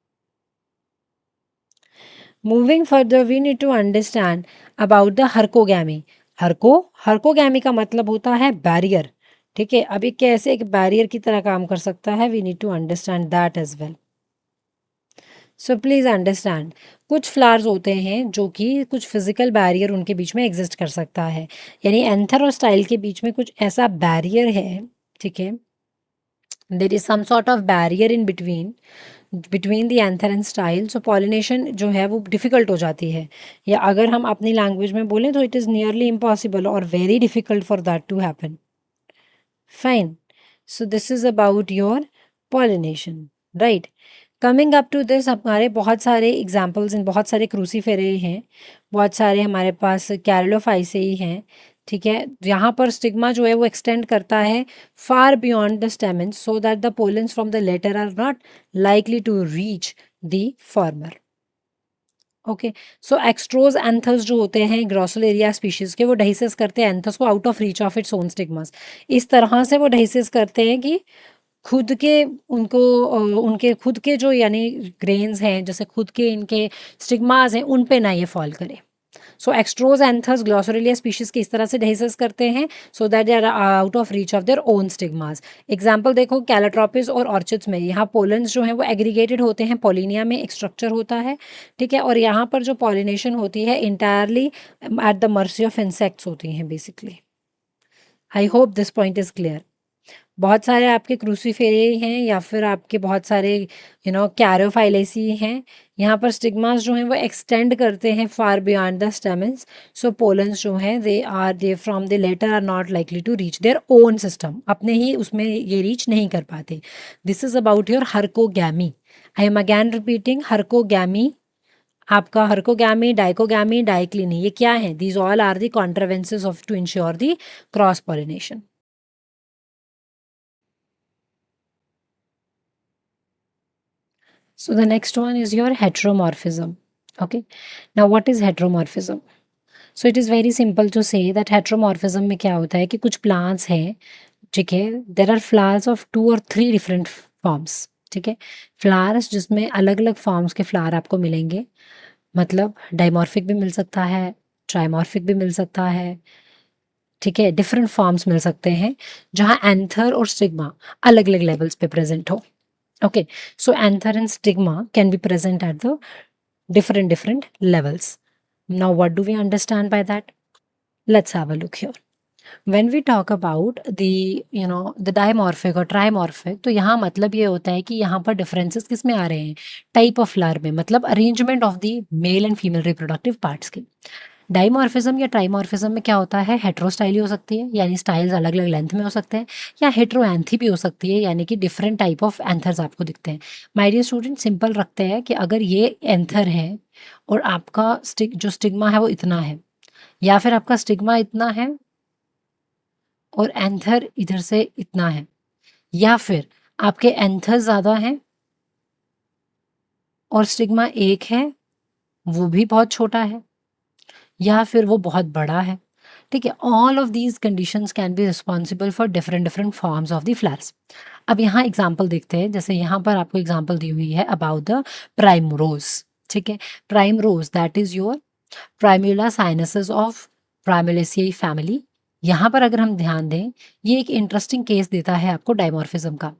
moving further we need to understand about the herkogamy. Herkogamy का मतलब होता है बैरियर। ठीक है, अब ये कैसे एक बैरियर की तरह काम कर सकता है, we need to understand that as well. So please understand, कुछ फ्लावर्स होते हैं जो कि कुछ फिजिकल बैरियर उनके बीच में एग्जिस्ट कर सकता है, यानी एंथर और स्टाइल के बीच में कुछ ऐसा बैरियर है। ठीक है, there is some sort of barrier in between the anther and style, so pollination जो है वो डिफ़िकल्ट हो जाती है, या अगर हम अपनी लैंग्वेज में बोलें तो इट इज़ नियरली इम्पॉसिबल और very difficult for that to happen. Fine, so this is about your pollination, right. Coming up to this, हमारे बहुत सारे एग्जाम्पल्स इन बहुत सारे क्रूसीफेरे हैं, बहुत सारे हमारे पास कैरलोफाइसेई हैं। ठीक है, यहाँ पर स्टिग्मा जो है वो एक्सटेंड करता है far beyond the stamen so that the pollens from the latter are not likely to reach the former. Okay, so extrorse anthers जो होते हैं ग्रोसोलेरिया स्पीशीज के, वो डाइसेस करते हैं एंथस को out of reach of its own stigmas. इस तरह से वो डाइसेस करते हैं कि खुद के उनके खुद के जो यानी ग्रेन्स हैं, जैसे खुद के इनके स्टिग्मास हैं, उन पे ना ये फॉल करे। सो एक्स्ट्रोज एंथर्स ग्लोसोरेलिया स्पीशीज के इस तरह से डिहेसिस करते हैं so that they are out of reach of their own stigmas. Example देखो कैलाट्रोपिस और ऑर्चिड्स में, यहाँ पोलन्स जो हैं वो एग्रीगेटेड होते हैं, पोलिनिया में एक स्ट्रक्चर होता है, ठीक है, और यहाँ पर जो पॉलिनेशन होती है entirely at the mercy of insects होती हैं basically. I hope this point is clear. बहुत सारे आपके क्रूसीफेरे हैं या फिर आपके बहुत सारे कैरोफाइलेसी हैं। यहाँ पर स्टिग्मास जो हैं वो एक्सटेंड करते हैं far beyond the stamens. So pollens जो हैं they from the latter are not likely to reach their own system, अपने ही उसमें ये रीच नहीं कर पाते। This is about your herkogamy. I am again repeating, herkogamy आपका हर्कोगैमी, डाइकोगैमी, डाइक्लिनी, ये क्या है? These all are the contrivances of to ensure the cross pollination. So the next one is your heteromorphism. Okay. Now what is heteromorphism? So it is very simple to say that heteromorphism में क्या होता है कि कुछ plants हैं, ठीक है, there are flowers of 2 or 3 different forms, ठीक है, flowers जिसमें अलग अलग forms के flower आपको मिलेंगे, मतलब डाइमॉर्फिक भी मिल सकता है, ट्राइमॉर्फिक भी मिल सकता है, ठीक है, डिफरेंट फॉर्म्स मिल सकते हैं जहाँ एंथर और स्टिग्मा अलग अलग लेवल्स पे प्रेजेंट हो। Okay, so anther and stigma can be present at the different levels. Now, what do we understand by that? Let's have a look here. When we talk about the dimorphic और trimorphic, तो यहाँ मतलब ये होता है कि यहाँ पर डिफरेंसेस किस में आ रहे हैं? टाइप ऑफ फ्लावर में, मतलब arrangement of the male and female reproductive parts की। डाइमॉर्फिज्म या ट्राइमॉर्फिज्म में क्या होता है? हेट्रो स्टाइली हो सकती है, यानी स्टाइल्स अलग अलग लेंथ में हो सकते हैं, या हेट्रोएंथी भी हो सकती है, यानी कि डिफरेंट टाइप ऑफ एंथर्स आपको दिखते हैं। माय डियर स्टूडेंट, सिंपल रखते हैं कि अगर ये एंथर है और आपका जो स्टिग्मा है वो इतना है, या फिर आपका स्टिग्मा इतना है और एंथर इधर से इतना है, या फिर आपके एंथर ज़्यादा हैं और स्टिग्मा एक है, वो भी बहुत छोटा है, या फिर वो बहुत बड़ा है, ठीक है। All of these conditions can be responsible for different different forms of the flowers. अब यहाँ एग्जाम्पल देखते हैं, जैसे यहाँ पर आपको एग्जाम्पल दी हुई है अबाउट द प्राइम रोज, ठीक है। Primrose that is your primula sinensis of primulaceae family. यहाँ पर अगर हम ध्यान दें, ये एक इंटरेस्टिंग केस देता है आपको डाइमॉर्फिज्म का।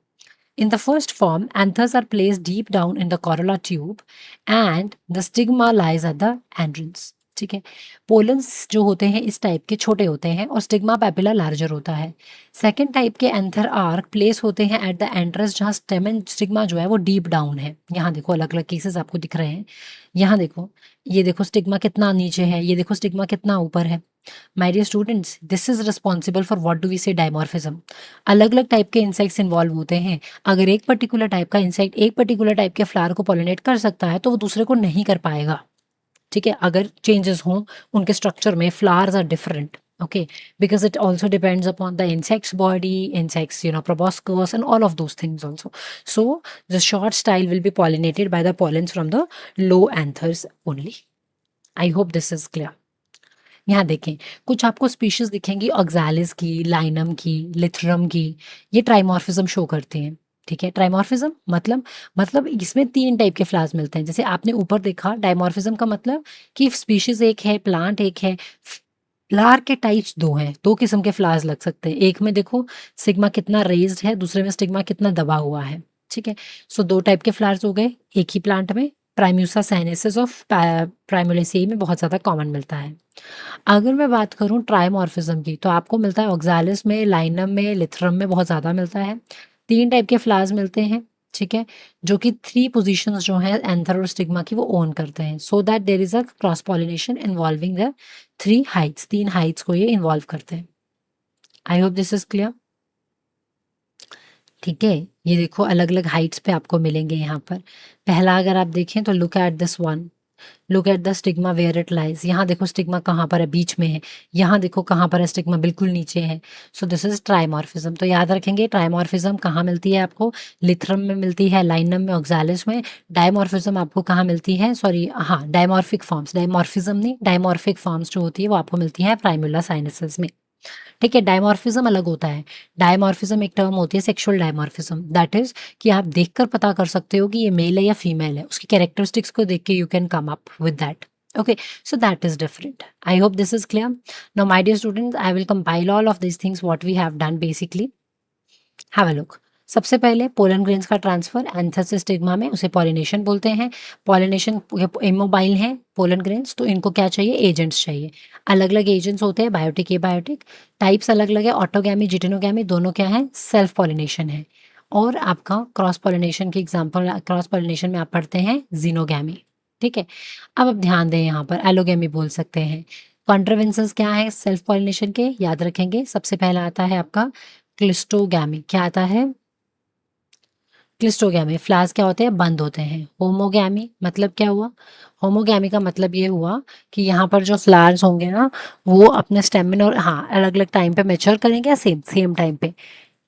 In the first form, anthers are placed deep down in the corolla tube and the stigma lies at the entrance. ठीक है, पोलन्स जो होते हैं इस टाइप के छोटे होते हैं और स्टिग्मा पैपिला लार्जर होता है। सेकेंड टाइप के एंथर आर्क प्लेस होते हैं एट द एंट्रेंस, जहाँ स्टेमन स्टिग्मा जो है वो डीप डाउन है। यहाँ देखो अलग अलग केसेस आपको दिख रहे हैं। यहाँ देखो, ये देखो स्टिग्मा कितना नीचे है, ये देखो स्टिग्मा कितना ऊपर है। My dear students, this is responsible for what do we say dimorphism. अलग अलग टाइप के इंसेक्ट्स इन्वॉल्व होते हैं। अगर एक पर्टिकुलर टाइप का इंसेक्ट एक पर्टिकुलर टाइप के फ्लावर को पॉलिनेट कर सकता है तो वो दूसरे को नहीं कर पाएगा, ठीक है। अगर चेंजेस हों उनके स्ट्रक्चर में, flowers are different, okay, because it also depends upon the insect's body, insects proboscis and all of those things also. So the short style will be pollinated by the pollens from the low anthers only. I hope this is clear. यहाँ देखें, कुछ आपको species दिखेंगी oxalis की, Linum की, लिथरम की, ये ट्राइमॉर्फिज्म show करते हैं, ठीक है। ट्राइमॉर्फिज्म मतलब इसमें 3 टाइप के फ्लावर्स मिलते हैं। जैसे आपने ऊपर देखा, डाइमॉर्फिज्म का मतलब कि स्पीशीज एक है, प्लांट एक है, फ्लावर के टाइप्स 2 हैं, 2 किस्म के फ्लावर्स लग सकते हैं। एक में देखो स्टिग्मा कितना रेज्ड है, दूसरे में स्टिग्मा कितना दबा हुआ है, ठीक है। सो 2 टाइप के फ्लावर्स हो गए एक ही प्लांट में। प्राइम्यूसा साइनेसिस ऑफ प्राइमुलेसियाई में बहुत ज़्यादा कॉमन मिलता है। अगर मैं बात करूँ ट्राइमॉर्फिज्म की, तो आपको मिलता है ऑक्सैलिस में, लाइनम में, लिथरम में बहुत ज़्यादा मिलता है। 3 टाइप के फ्लावर्स मिलते हैं, ठीक है, जो कि 3 पोजीशंस जो हैं एंथर और स्टिग्मा की वो ओन करते हैं, so that there is a cross pollination involving the 3 heights, 3 heights को ये इन्वॉल्व करते हैं। I hope this is clear, ठीक है। ये देखो अलग अलग हाइट्स पे आपको मिलेंगे यहाँ पर। पहला अगर आप देखें तो look at this one, look at the stigma where it lies. यहाँ देखो स्टिग्मा कहाँ पर है, बीच में है। यहाँ देखो कहाँ पर है, स्टिग्मा बिल्कुल नीचे है। So this is trimorphism. तो याद रखेंगे ट्राइमॉर्फिज्म कहाँ मिलती है आपको? लिथरम में मिलती है, लाइनम में, ऑक्सैलिस में। डाइमॉर्फिज्म आपको कहाँ मिलती है? सॉरी, हाँ, डाइमॉर्फिक फॉर्म्स, डाइमॉर्फिज्म नहीं, डाइमॉर्फिक फॉर्म्स जो होती है वो आपको मिलती है प्राइमुला साइनेसिस में। ठीक है, डायमॉर्फिज्म अलग होता है। डायमॉर्फिज्म एक टर्म होती है सेक्सुअल डायमॉर्फिज्म, दैट इज कि आप देखकर पता कर सकते हो कि ये मेल है या फीमेल है, उसकी कैरेक्टरिस्टिक्स को देख के you can come up with that. Okay, so that is different. I hope this is clear. Now, my dear students, I will compile all of these things what we have done basically. Have a look. सबसे पहले pollen grains का transfer anther से stigma में, उसे pollination बोलते हैं। Pollination immobile हैं pollen grains, तो इनको क्या चाहिए, एजेंट्स चाहिए। अलग अलग एजेंट्स होते हैं, बायोटिक एबायोटिक, टाइप्स अलग अलग है, ऑटोगैमी जिटेनोगैमी, दोनों क्या है, सेल्फ पॉलिनेशन है। और आपका क्रॉस पॉलिनेशन की एग्जाम्पल, क्रॉस पॉलिनेशन में आप पढ़ते हैं जीनोगैमी। ठीक है, अब आप ध्यान दें, यहाँ पर एलोगैमी बोल सकते हैं। कॉन्ट्रावेंसेस क्या है सेल्फ पॉलिनेशन के, याद रखेंगे। सबसे पहला आता है आपका क्लिस्टोगैमी। क्या आता है, क्लिस्टोगैमी। फ्लावर्स क्या होते हैं, बंद होते हैं। होमोगैमी मतलब क्या हुआ, होमोगैमी का मतलब ये हुआ कि यहाँ पर जो फ्लावर्स होंगे ना, वो अपने स्टेमिन और हाँ अलग अलग टाइम पे मैच्योर करेंगे या सेम सेम टाइम पे।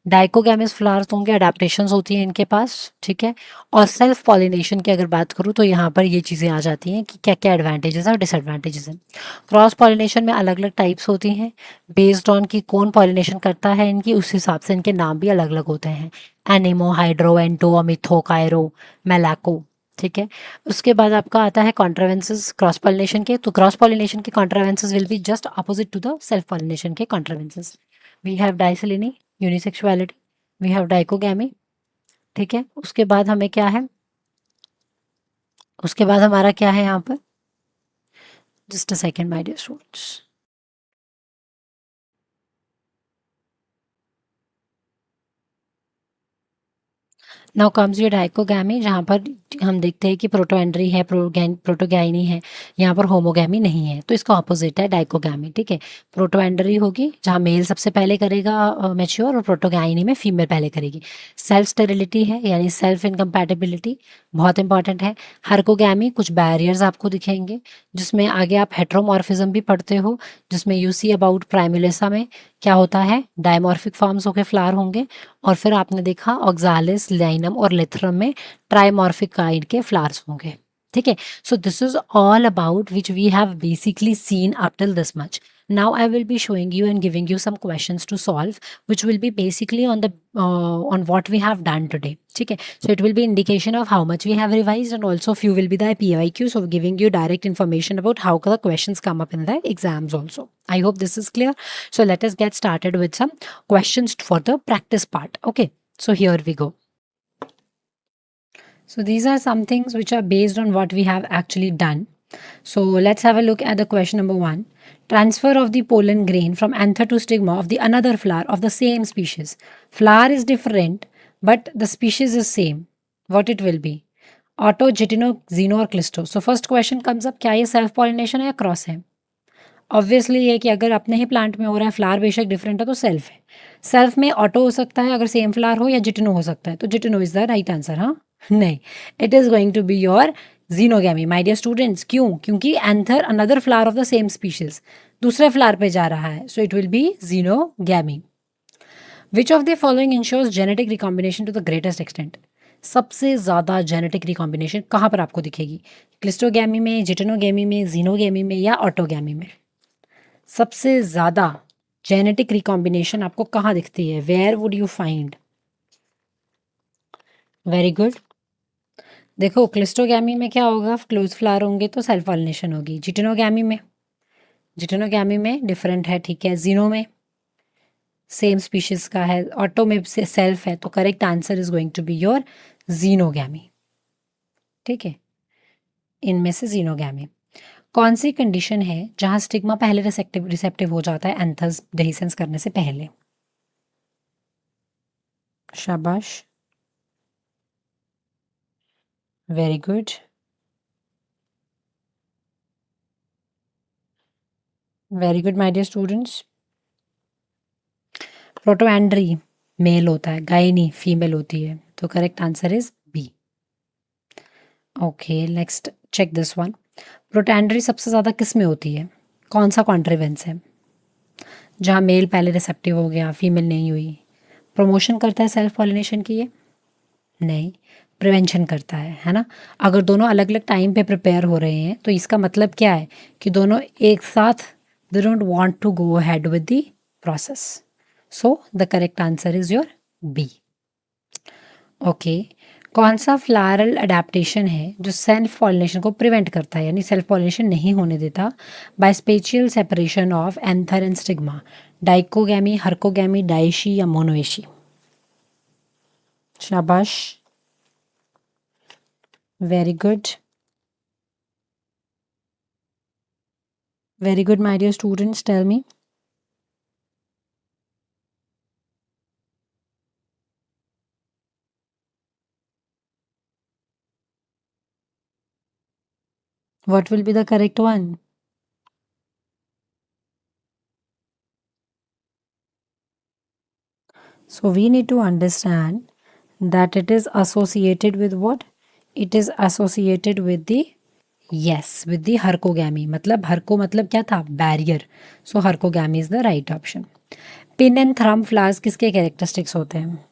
डाइकोगैमस फ्लावर्स होंगे, अडेप्टेशंस होती हैं इनके पास। ठीक है, और सेल्फ पॉलिनेशन की अगर बात करूँ तो यहाँ पर ये चीज़ें आ जाती हैं कि क्या क्या एडवांटेजेस और डिसएडवांटेजेस हैं। क्रॉस पॉलिनेशन में अलग अलग टाइप्स होती हैं, बेस्ड ऑन कि कौन पॉलिनेशन करता है इनकी, उस हिसाब से इनके नाम भी अलग अलग होते हैं। एनिमो, हाइड्रो, एंटो, अमिथो, कायरो, मेलाको। ठीक है, उसके बाद आपका आता है कॉन्ट्रावेंसेस क्रॉस पॉलिनेशन के। तो क्रॉस पॉलिनेशन के contrivances will be just opposite to the self pollination के contrivances. We have dicliny, unisexuality, we have dichogamy. ठीक है, उसके बाद हमें क्या है, उसके बाद हमारा क्या है यहाँ पर, just a second my dear students. Now comes your dichogamy, जहाँ पर हम देखते हैं कि प्रोटोएंड्री है, प्रोटोगैनी है, यहाँ पर होमोगैमी नहीं है, तो इसका ऑपोजिट है डाइकोगैमी। ठीक है, प्रोटोएंड्री होगी जहाँ मेल सबसे पहले करेगा मैच्योर, और प्रोटोगैनी में फीमेल पहले करेगी। सेल्फ स्टेरिलिटी है, यानी सेल्फ इनकम्पैटिबिलिटी, बहुत इंपॉर्टेंट है। हार्कोगैमी, कुछ बैरियर्स आपको दिखेंगे, जिसमें आगे आप हेट्रोमॉर्फिज्म भी पढ़ते हो, जिसमें यू सी अबाउट प्राइमुलेसा में क्या होता है, डायमॉर्फिक फॉर्म्स होकर फ्लावर होंगे, और फिर आपने देखा ऑक्सालिस, लाइनम और लेथरम में ट्राइमॉर्फिक काइंड के फ्लावर्स होंगे। ठीक है, so this is all about which we have basically seen up till this much. Now I will be showing you and giving you some questions to solve, which will be basically on the on what we have done today. ठीक है, so it will be indication of how much we have revised, and also few will be the PYQs of giving you direct information about how the questions come up in the exams also. I hope this is clear. So let us get started with some questions for the practice part. Okay, so here we go. So these are some things which are based on what we have actually done. So let's have a look at the question number 1. Transfer of the pollen grain from anther to stigma of the another flower of the same species. Flower is different, but the species is same. What it will be? Auto, Gitino, Xeno or Clisto. So first question comes up, क्या ये self pollination है या cross है? Obviously ये कि अगर अपने ही plant में हो रहा है, फ्लावर बेशक डिफरेंट है तो सेल्फ है। सेल्फ में ऑटो हो सकता है अगर सेम फ्लावर हो, या जिटिनो हो सकता है, तो जिटिनो इज द राइट आंसर। हाँ, नहीं, it is going to be your xenogamy my dear students. क्यों? क्योंकि anther another flower of the same species दूसरे फ्लावर पे जा रहा है, so it will be xenogamy. Which of the following ensures genetic recombination to the greatest extent? सबसे ज़्यादा genetic recombination कहाँ पर आपको दिखेगी? क्लिस्टोगैमी में, जिटेनोगैमी में, जीनोगैमी में, या ऑटोगैमी में? सबसे ज़्यादा जेनेटिक रिकॉम्बिनेशन आपको कहाँ दिखती है? Where would you find? Very good. देखो, क्लिस्टोगैमी में क्या होगा, क्लोज फ्लावर होंगे तो सेल्फ पॉलिनेशन होगी। जिटेनोगैमी में डिफरेंट है, ठीक है। जीनो में सेम स्पीशीज का है, ऑटो में से सेल्फ है, तो correct answer is going to be your xenogamy. ठीक है, इनमें से जीनोगैमी। कौन सी कंडीशन है जहां स्टिग्मा पहले रिसेप्टिव हो जाता है एंथर्स डेहिसेंस करने से पहले? शाबाश, very good, very good my dear students. Protandry male होता है, गायनी फीमेल होती है, तो correct answer is B. Okay, next check this one. Protandry सबसे ज़्यादा किस में होती है? कौन सा कॉन्ट्रीवेंस है जहाँ मेल पहले रिसेप्टिव हो गया, फीमेल नहीं हुई? प्रमोशन करता है सेल्फ पॉलिनेशन की ये? नहीं, प्रिवेंशन करता है ना। अगर दोनों अलग अलग टाइम पे प्रिपेयर हो रहे हैं तो इसका मतलब क्या है कि दोनों एक साथ they don't want to go ahead with the process. So the correct answer is your B. Okay, कौन सा फ्लारल अडेप्टेशन है जो सेल्फ पॉलिनेशन को प्रिवेंट करता है, यानी सेल्फ पॉलिनेशन नहीं होने देता, by spatial separation of anther and stigma? Dichogamy, herkogamy, dioecy या मोनोएशी? शाबाश, very good, very good my dear students, tell me. What will be the correct one? So we need to understand that it is associated with what? It is associated with the, yes, with the herkogamy. मतलब herko मतलब क्या था? Barrier. So herkogamy is the right option. Pin and thrum flowers किसके characteristics होते हैं?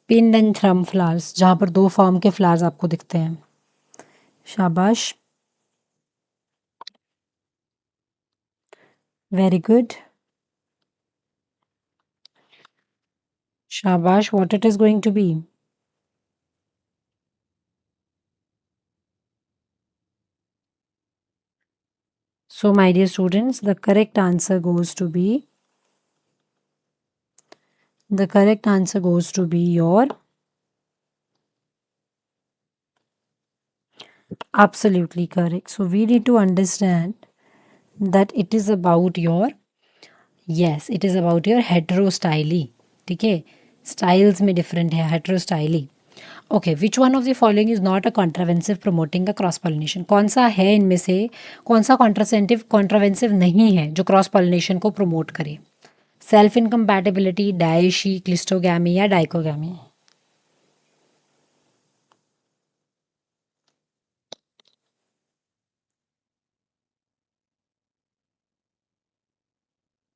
Pin and thrum flowers, जहां पर दो फॉर्म के फ्लावर्स आपको दिखते हैं. शाबाश, वेरी गुड, शाबाश. What it is going to be? So my dear students, the correct answer goes to be, the correct answer goes to be your, absolutely correct. So we need to understand that it is about your, yes, it is about your heterostyly. ठीक है, styles में different है, heterostyly. Okay, which one of the following is not a contrivance promoting a cross pollination? कौन सा है इनमें से, कौन सा कॉन्ट्रावेंसिव नहीं है जो क्रॉस पॉलिनेशन को प्रमोट करे? सेल्फ इनकम्पैटिबिलिटी, डायशी, क्लिस्टोगैमी या dichogamy?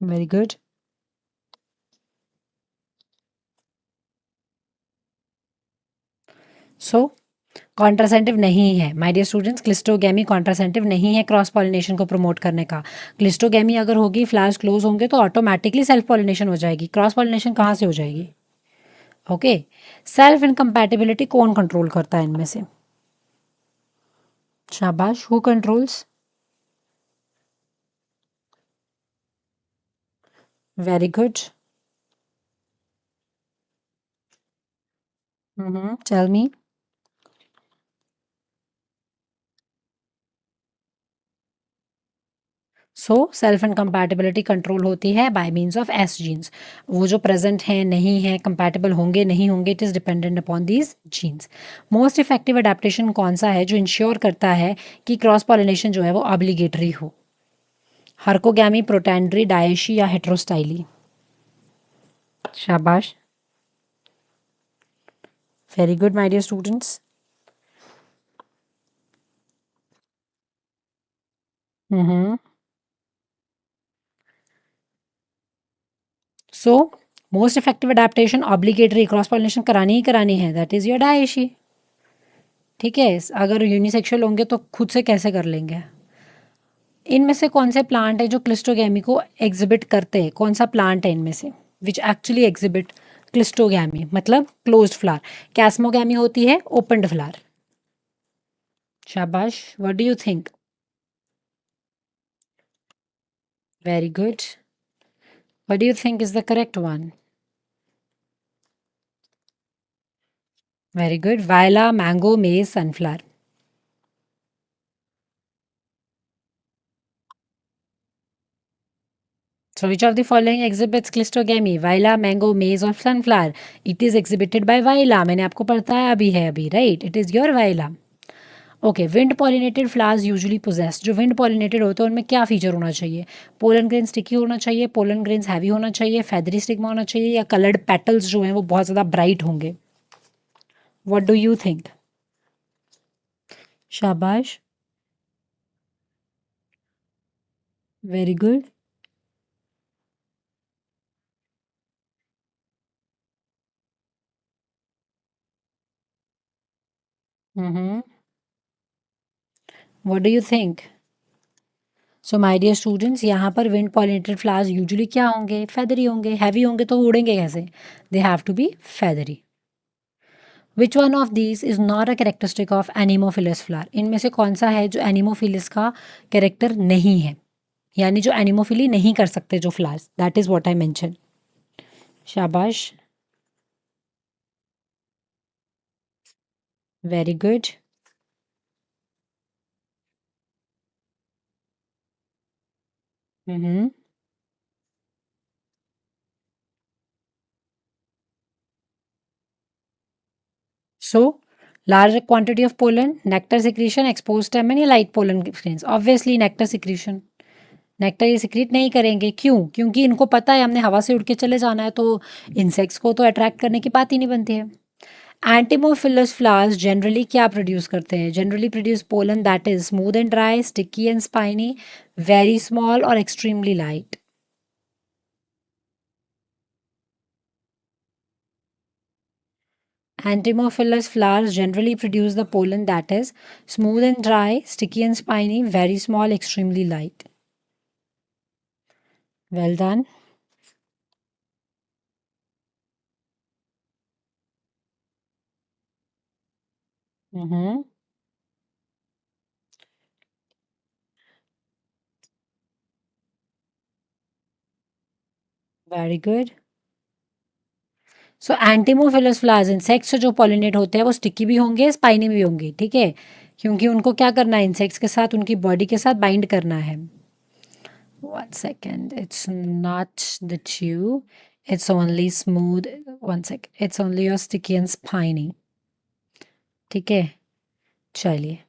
Very good. So contrivance नहीं है my dear students, cleistogamy contrivance नहीं है क्रॉस पॉलिनेशन को प्रमोट करने का. क्लिस्टोगैमी अगर होगी, फ्लावर्स क्लोज होंगे तो ऑटोमेटिकली सेल्फ पॉलिनेशन हो जाएगी. क्रॉस पॉलिनेशन कहाँ से हो जाएगी? ओके, सेल्फ इनकम्पैटिबिलिटी कौन कंट्रोल करता है इनमें से? शाबाश, who controls? Very good. Tell me. So self incompatibility control होती है by means of S genes. वो जो प्रेजेंट हैं, नहीं है, कंपैटिबल होंगे नहीं होंगे, it is dependent upon these genes. Most effective adaptation कौन सा है जो इंश्योर करता है कि क्रॉस पॉलिनेशन जो है वो ऑब्लिगेटरी हो? हर्कोगैमी, प्रोटैंड्री, डायशी या हेट्रोस्टाइली? शाबाश, very good my dear students. So most effective adaptation obligatory, cross pollination करानी ही करानी है, दैट इज योर डायशी. ठीक है, अगर यूनिसेक्सुअल होंगे तो खुद से कैसे कर लेंगे? इनमें से कौन से प्लांट है जो क्लिस्टोगैमी को एग्जिबिट करते हैं? कौन सा प्लांट है इनमें से विच एक्चुअली एग्जिबिट क्लिस्टोगैमी, मतलब क्लोज्ड फ्लावर? कैस्मोगैमी होती है ओपनड फ्लावर. शाबाश, what do you think? Very good. What do you think is the correct one? Very good. Viola, mango, maize, sunflower? So which of the following exhibits clistogamy? Viola, mango, maize or sunflower? It is exhibited by Viola. मैंने आपको बताया अभी है अभी, right? It is your Viola. Okay, wind pollinated flowers usually possess, जो wind pollinated होते हैं उनमें क्या फीचर होना चाहिए? पोलन ग्रेन स्टिकी होना चाहिए, पोलन ग्रेन्स हैवी होना चाहिए, फेदरी स्टिग्मा होना चाहिए, या कलर्ड पेटल्स जो हैं वो बहुत ज़्यादा ब्राइट होंगे? What do you think? शाबाश, very good. What do you think? So my dear students, यहाँ पर विंड पॉलिनेटेड फ्लावर्स यूजुअली क्या होंगे? फेदरी होंगे। हैवी होंगे तो उड़ेंगे कैसे? They have to be feathery. Which one of these is not a characteristic of anemophilous flower? इनमें से कौन सा है जो एनिमोफिलस का कैरेक्टर नहीं है, यानी जो एनिमोफिली नहीं कर सकते जो flowers? That is what I mention. शाबाश, very good. Hmm. So large quantity of pollen, nectar secretion, exposed stamen या light pollen grains? Obviously nectar secretion। Nectar ये सिक्रीट नहीं करेंगे, क्यों? क्योंकि इनको पता है हमने हवा से उड़ के चले जाना है, तो इंसेक्ट्स को तो अट्रैक्ट करने की बात ही नहीं बनती है। एंटीमोफिलस फ्लावर्स जनरली क्या प्रोड्यूस करते हैं? Generally produce pollen that is smooth and dry, sticky and spiny, very small और extremely light. Anthemophilas flowers generally produce the pollen that is smooth and dry, sticky and spiny, very small, extremely light. Well done. Mm-hmm. Very good. So एंटीमोफिलस flowers insects से जो pollinate होते हैं वो sticky भी होंगे, spiny भी होंगे, ठीक है? क्योंकि उनको क्या करना है? इंसेक्ट्स के साथ उनकी बॉडी के साथ बाइंड करना है। 1 second, it's not the tube, it's only smooth. 1 second, it's only your sticky and spiny, ठीक है? चलिए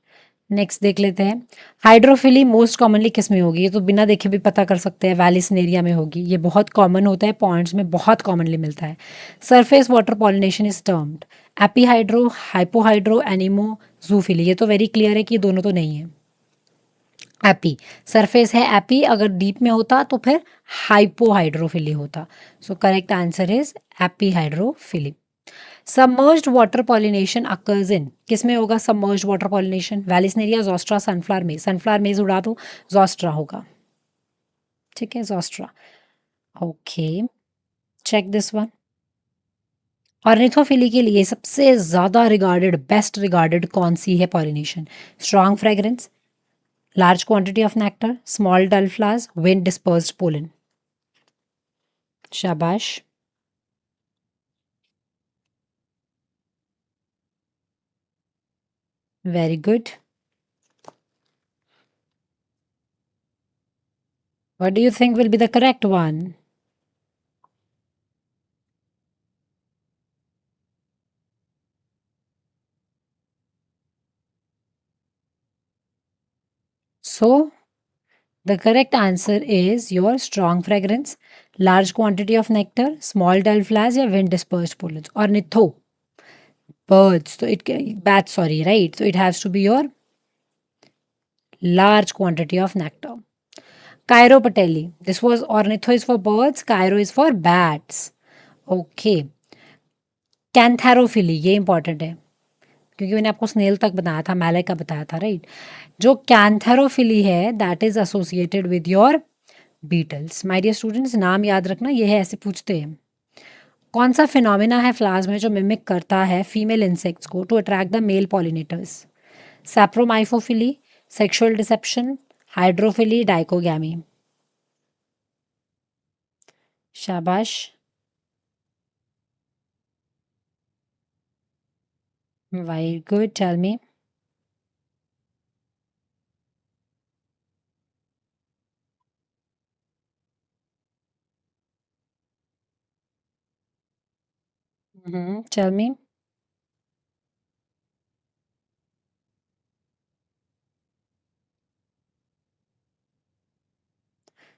नेक्स्ट देख लेते हैं। हाइड्रोफिली मोस्ट कॉमनली किस में होगी? ये तो बिना देखे भी पता कर सकते हैं, वैलिसनेरिया में होगी। ये बहुत कॉमन होता है, पॉइंट्स में बहुत कॉमनली मिलता है। Surface water pollination is termed epihydro, hypohydro, anemo, zoophily. ये तो वेरी क्लियर है कि ये दोनों तो नहीं है। एपी सरफेस है, एपी अगर डीप में होता तो फिर हाइपोहाइड्रोफिली होता। So correct answer is epihydrophily. Submerged water pollination occurs in, किस में होगा submerged water pollination? Vallisneria, zostera, sunflower में। सनफ्लावर मेज उड़ा दो, जोस्ट्रा होगा, ठीक है? Zostera. Okay, check this one. Ornithophily के लिए सबसे ज्यादा रिगार्डेड, बेस्ट रिगार्डेड कौन सी है pollination? Strong fragrance, large quantity of nectar, small dull flowers, wind dispersed pollen. शाबाश, very good. What do you think will be the correct one? So the correct answer is your strong fragrance, large quantity of nectar, small dull flowers या wind dispersed pollens. Ornitho, birds. So it bats, sorry, right? So it has to be your large quantity of nectar. Chiropatelli. This was ornitho is for birds, chiro is for bats. Okay. Cantharophily, ये important है क्योंकि मैंने आपको snail तक बताया था, मैले का बताया था, राइट? जो कैंथेरोफिली है that is associated with your beetles. My dear students, नाम याद रखना, ये है, ऐसे पूछते हैं। कौन सा फिनोमिना है फ्लावर्स में जो मिमिक करता है फीमेल इंसेक्ट्स को to attract the male pollinators? Sapromyiophily, sexual deception, hydrophily, dichogamy. शाबाश, very good, tell me. Tell me.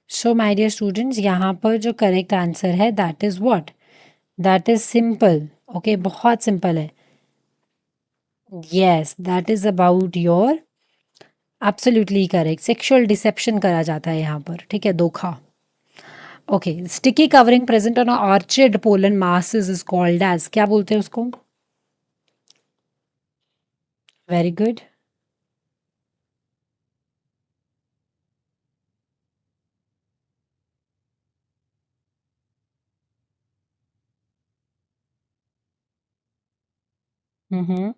So my dear students, यहाँ पर जो करेक्ट आंसर है that is what? That is simple. Okay, बहुत simple है। Yes, that is about your, absolutely correct, sexual deception करा जाता है यहाँ पर, ठीक है? धोखा। Okay, sticky covering present on orchid pollen masses is called as, क्या बोलते हैं उसको? Very good. Mhm.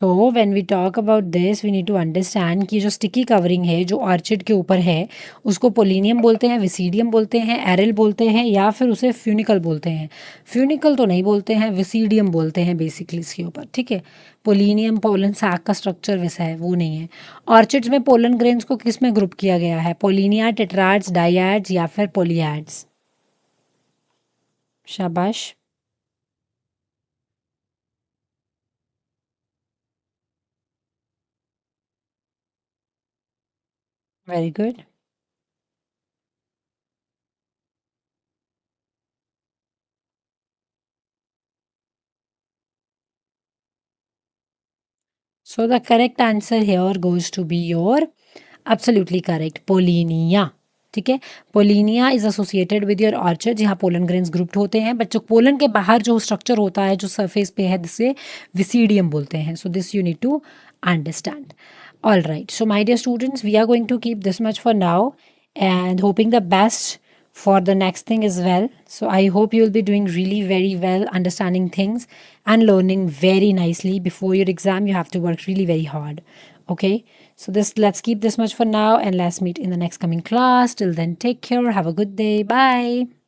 So when we talk about this, we need to understand कि जो स्टिकी कवरिंग है, जो ऑर्चिड के ऊपर है, उसको पोलिनियम बोलते हैं, विसीडियम बोलते हैं, एरिल बोलते हैं या फिर उसे फ्यूनिकल बोलते हैं। फ्यूनिकल तो नहीं बोलते हैं, विसीडियम बोलते हैं बेसिकली इसके ऊपर, ठीक है? पोलिनियम पोलन सैक का स्ट्रक्चर वैसा है, वो नहीं है। ऑर्चिड्स में पोलन ग्रेन्स को किस में ग्रुप किया गया है? पोलिनिया, टेट्राड्स, डायड्स या फिर पोलियाड्स? शाबाश। Very good. So the correct answer here goes to be your absolutely correct pollinia. ठीक है, pollinia is associated with your orchard जहाँ पोलन ग्रेन्स ग्रुप्ड होते हैं, बट जो पोलन के बाहर जो स्ट्रक्चर होता है जो सरफेस पे है जिसे विसीडियम बोलते हैं। So this you need to understand. All right, so my dear students, we are going to keep this much for now and hoping the best for the next thing as well. So I hope you will be doing really very well, understanding things and learning very nicely. Before your exam, you have to work really very hard. Okay, so this let's keep this much for now and let's meet in the next coming class. Till then, take care, have a good day, bye.